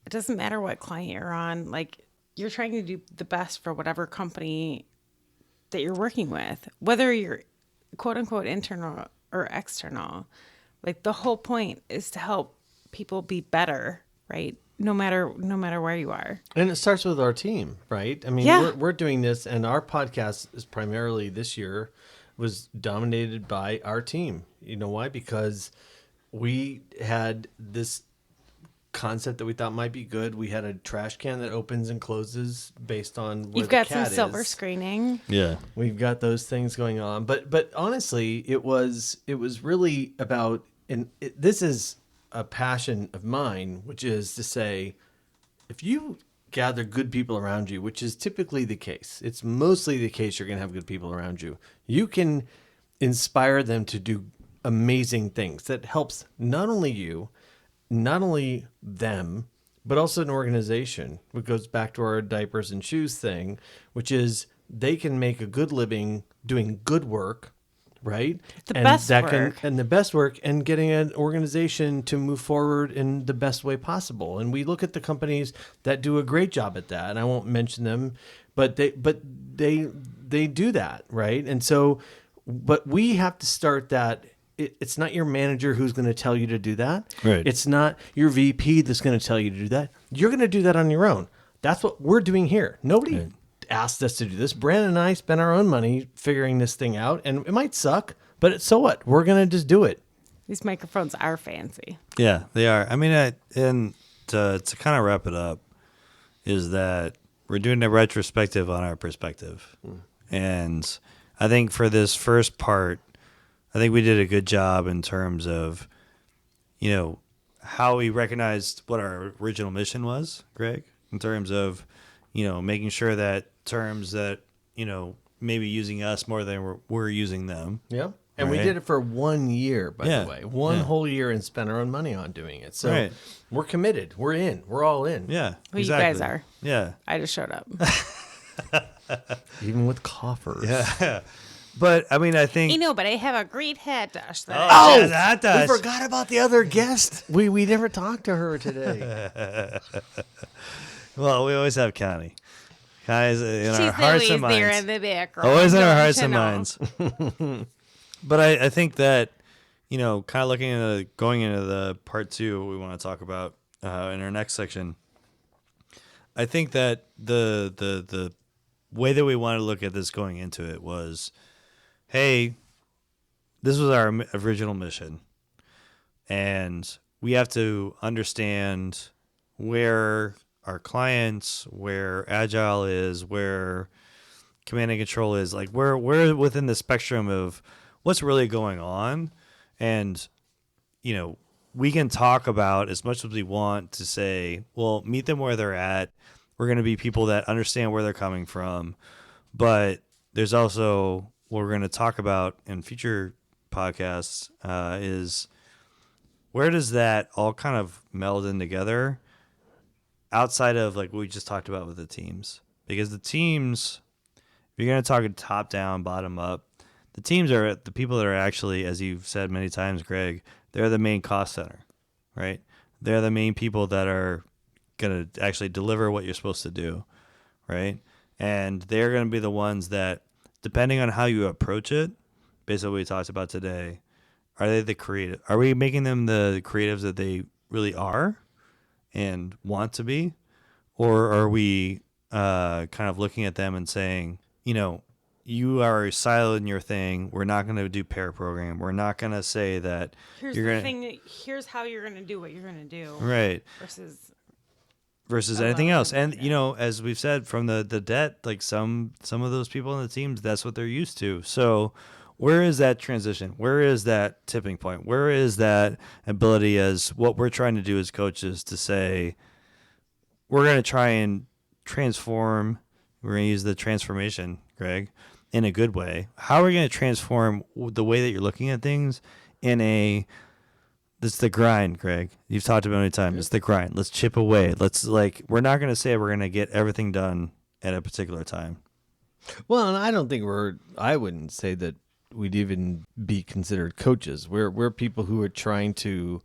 it doesn't matter what client you're on. Like, you're trying to do the best for whatever company that you're working with, whether you're quote unquote internal or external. Like, the whole point is to help people be better, right? No matter where you are. And it starts with our team, right? I mean, Yeah. we're doing this, and our podcast is primarily this year was dominated by our team. You know why? Because we had this concept that we thought might be good. We had a trash can that opens and closes based on where You've the got some cat silver is. screening. Yeah. We've got those things going on, but honestly, it was really about, and this is a passion of mine, which is to say, if you gather good people around you, which is typically the case, it's mostly the case, you're going to have good people around you. You can inspire them to do amazing things that helps not only you, not only them, but also an organization, which goes back to our diapers and shoes thing, which is they can make a good living doing good work, right? The best work. And the best work, and getting an organization to move forward in the best way possible. And we look at the companies that do a great job at that, and I won't mention them, but they do that, right? And so, but we have to start that. It's not your manager who's going to tell you to do that. Right. It's not your VP that's going to tell you to do that. You're going to do that on your own. That's what we're doing here. Nobody asked us to do this. Brandon and I spent our own money figuring this thing out, and it might suck, but so what? We're going to just do it. These microphones are fancy. Yeah, they are. I mean, and to kind of wrap it up, is that we're doing a retrospective on our perspective. And I think for this first part, I think we did a good job in terms of, how we recognized what our original mission was, Greg, in terms of, making sure that terms that, maybe using us more than we're using them. Yeah. And we Right. did it for 1 year, by Yeah. the way. One Yeah. whole year, and spent our own money on doing it. So Right. we're committed. We're in. We're all in. Yeah, Well, exactly. you guys are. Yeah. I just showed up. Even with coffers. Yeah. But, I mean, I think... But I have a great head dash. Oh, yeah, that does. We forgot about the other guest. We never talked to her today. Well, we always have Connie. Connie's in She's our hearts always and minds. there in the background. Always in our don't hearts you and know? minds. But I think that, kind of looking into going into the part 2 we want to talk about in our next section, I think that the way that we wanted to look at this going into it was, hey, this was our original mission, and we have to understand where our clients, where Agile is, where command and control is, like we're within the spectrum of what's really going on, and we can talk about as much as we want to say, well, meet them where they're at. We're going to be people that understand where they're coming from. But there's also what we're going to talk about in future podcasts is where does that all kind of meld in together outside of like what we just talked about with the teams? Because the teams, if you're going to talk top down, bottom up, the teams are the people that are actually, as you've said many times, Greg, they're the main cost center, right? They're the main people that are going to actually deliver what you're supposed to do, right? And they're going to be the ones that, depending on how you approach it, based on what we talked about today, are they the creative? Are we making them the creatives that they really are and want to be? Or are we kind of looking at them and saying, you know, you are siloed in your thing. We're not going to do pair program. We're not going to say that here's how you're going to do what you're going to do. Right. Versus anything else. And, you know, as we've said from the debt, like some of those people on the teams, that's what they're used to. So where is that transition? Where is that tipping point? Where is that ability as what we're trying to do as coaches to say, we're going to try and transform. We're going to use the transformation, Greg, in a good way. How are we going to transform the way that you're looking at things it's the grind, Greg. You've talked about it many times. It's the grind. Let's chip away. We're not going to say we're going to get everything done at a particular time. Well, and I don't think I wouldn't say that we'd even be considered coaches. We're people who are trying to,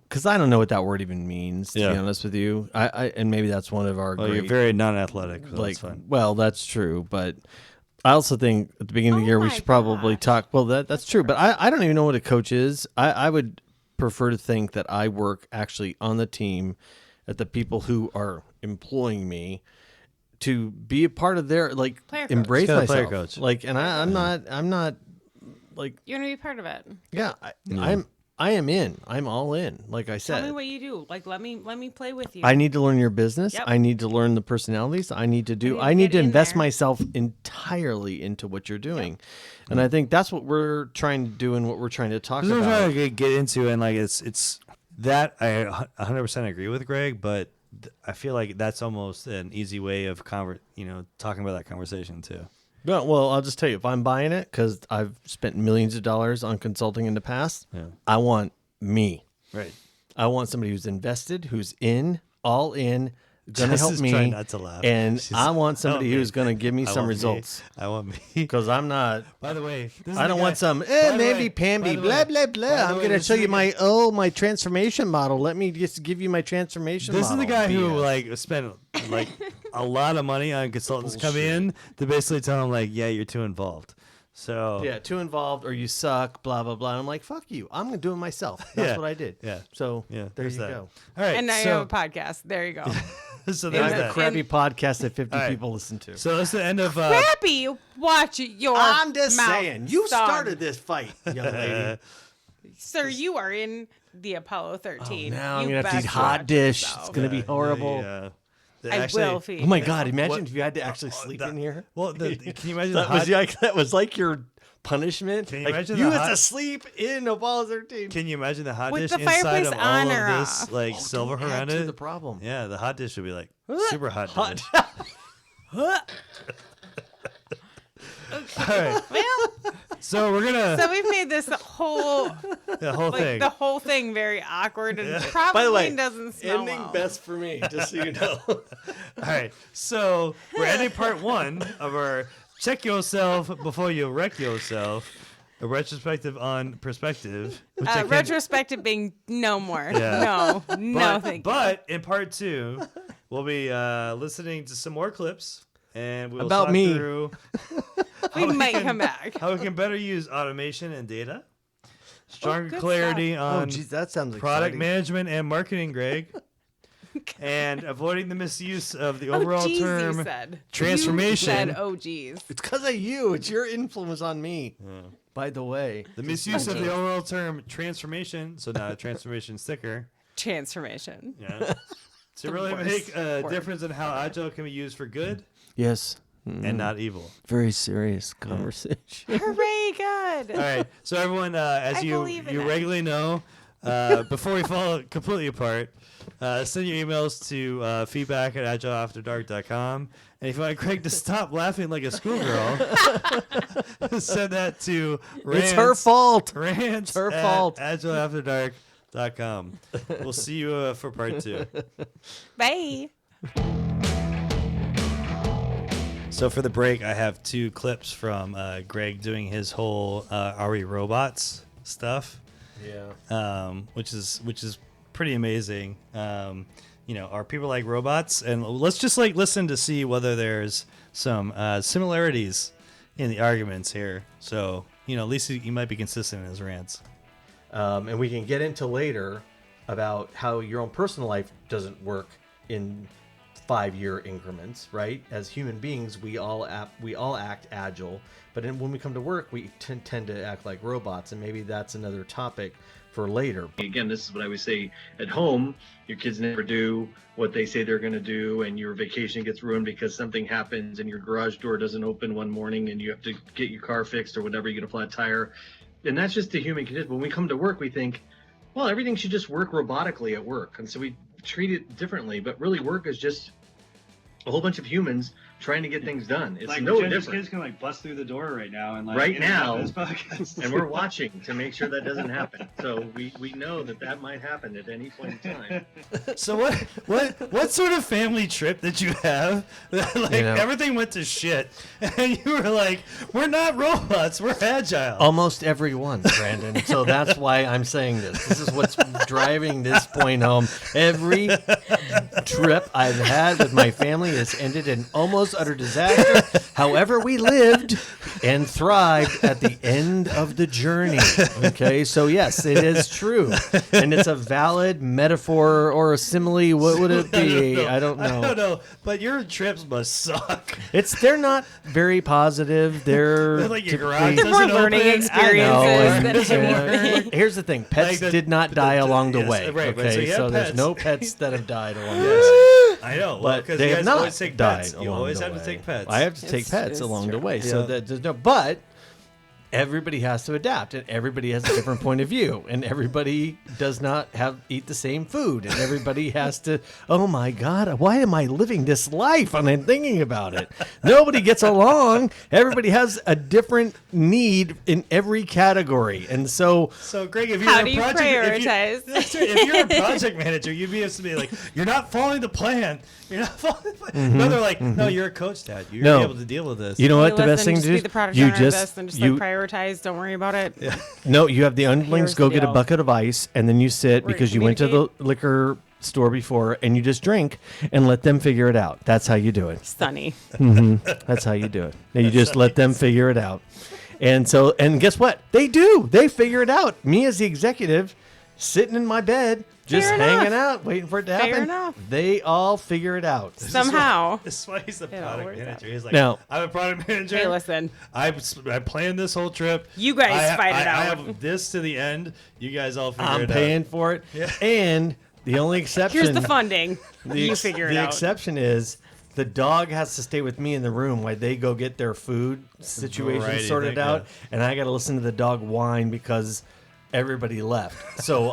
because I don't know what that word even means, to be honest with you. And maybe that's one of our you're very non-athletic, so that's fine. Well, that's true, but I also think at the beginning of the year we should probably talk. Well, that's true, but I don't even know what a coach is. I would prefer to think that I work actually on the team, at the people who are employing me, to be a part of their embrace myself. Player coach. And I'm not like you're gonna be part of it. Yeah, I am in. I'm all in. Like I said, tell me what you do. Like let me play with you. I need to learn your business. Yep. I need to learn the personalities. I need to invest myself entirely into what you're doing. Yep. And I think that's what we're trying to do and what we're trying to talk about. We're trying to get into, and it's that I 100% agree with Greg, but I feel like that's almost an easy way of talking about that conversation too. Well, I'll just tell you, if I'm buying it, because I've spent millions of dollars on consulting in the past, I want me. Right. I want somebody who's invested, who's all in, going to help me. Trying not to laugh. And I want somebody who's going to give me some results. I want me. Because I'm not. By the way, I don't want some, namby-pamby, blah, blah, blah. I'm going to show you my transformation model. Let me just give you my transformation model. This is the guy who spent a lot of money on consultants come in to basically tell him you're too involved. So too involved, or you suck, blah blah blah. And I'm like, fuck you. I'm gonna do it myself. That's what I did. Yeah. So there you go. All right. And now you have a podcast. There you go. So there's that crappy podcast that 50 people listen to. So that's the end of crappy. Watch your. I'm just mouth, saying. You son. started this fight, young lady. Sir, you are in the Apollo 13. Now I'm gonna have to eat hot dish. It's gonna be horrible. I will feed. Oh my God! Imagine if you had to actually sleep in here. Well, can you imagine that was like your punishment? Can you imagine you had to sleep in Apollo 13? Can you imagine the hot with dish the inside fireplace of on all or of this, off? silver around it? The problem. Yeah, the hot dish would be super hot. Okay. All right. Well, so we're gonna. So we've made this whole thing. The whole thing very awkward and probably By the way, doesn't smell ending well. best for me, just so you know. All right. So we're ending part 1 of our check yourself before you wreck yourself. A retrospective on perspective. Retrospective being no more. Yeah. No, thank you. But in part 2, we'll be listening to some more clips. And we'll about talk me. through we might come back. How we can better use automation and data. Stronger clarity on that sounds product exciting. management and marketing, Greg. And avoiding the misuse of the overall term transformation. You said, oh, geez. It's because of you. It's your influence on me. By the way. The misuse of the overall term transformation. So now a transformation sticker. Transformation. Yeah. To really make a difference in how Agile can be used for good. Yes. And not evil. Very serious conversation. Hooray, good. All right. So everyone, as you regularly know, before we fall completely apart, send your emails to feedback@agileafterdark.com. And if you want Craig to stop laughing like a schoolgirl, send that to Rants. It's her fault. Rants It's her fault. agileafterdark.com. We'll see you for part 2. Bye. So for the break, I have 2 clips from Greg doing his whole "Are we robots?" stuff. Yeah. Which is pretty amazing. Are people like robots? And let's just listen to see whether there's some similarities in the arguments here. So at least he might be consistent in his rants. And we can get into later about how your own personal life doesn't work in 5-year increments, right? As human beings, we all act agile, but when we come to work, we tend to act like robots, and maybe that's another topic for later. Again, this is what I would say. At home, your kids never do what they say they're going to do, and your vacation gets ruined because something happens and your garage door doesn't open one morning and you have to get your car fixed or whatever, you get a flat tire. And that's just the human condition. When we come to work, we think, well, everything should just work robotically at work. And so we treat it differently, but really work is just a whole bunch of humans trying to get things done. It's like no Jen's different. kids can bust through the door right now and Right now, this podcast. and we're watching to make sure that doesn't happen. So we know that might happen at any point in time. So what sort of family trip did you have that everything went to shit and you were like, we're not robots, we're agile? Almost every one, Brandon. So that's why I'm saying this. This is what's driving this point home. Every trip I've had with my family has ended in almost utter disaster. However, we lived and thrived at the end of the journey. Okay, so yes, it is true, and it's a valid metaphor or a simile. What would it be? I don't know. I don't know, but your trips must suck. They're not very positive. They're like your typically- garage They're more doesn't learning open. experiences than and here's the thing: pets Like did not die along the yes, way. right, Okay, so you have so there's pets. no pets that have died along the way. I know, But because they you have guys not always take died pets. You along always the have way. to take pets. I have to take pets it's along the true. way, so Yeah. that there's no. But everybody has to adapt, and everybody has a different point of view, and everybody does not eat the same food, and everybody has to. Oh my God, why am I living this life? And I'm thinking about it. Nobody gets along. Everybody has a different need in every category, and so. So, Greg, if you're How a do you project, prioritize? if you're a project manager, you'd be able to be like, "You're not following the plan. You're not following the plan." No, they're like, "No, you're a coach, Dad. You're No. able to deal with this." You know what Hey, the best listen, thing just to do be is the product you owner of just this and just you prioritize. Don't worry about it. no you have the underlings Here's go the get a deal. bucket of ice and then you sit We're because you went to the liquor store before and you just drink and let them figure it out. That's how you do it. Sunny. That's how you do it. And you just let them figure it out. And guess what? They do. They figure it out. Me as the executive sitting in my bed just Fair hanging enough. out waiting for it to Fair happen. enough. They all figure it out. Somehow. This is why he's the all product works out. manager. He's like, Now- I'm a product manager. Hey, listen. I planned this whole trip. You guys fight it I out. have this to the end. You guys all figure I'm it paying out. for it. And the only exception Here's the funding. You ex- figure it the out. exception is the dog has to stay with me in the room while they go get their food situation Variety sorted thing, out, yeah. and I got to listen to the dog whine because everybody left. So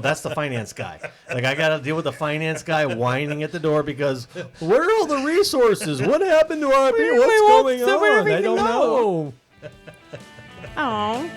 that's the finance guy. Like I got to deal with the finance guy whining at the door because where are all the resources? What happened to our people? What's going on? I don't know. Oh.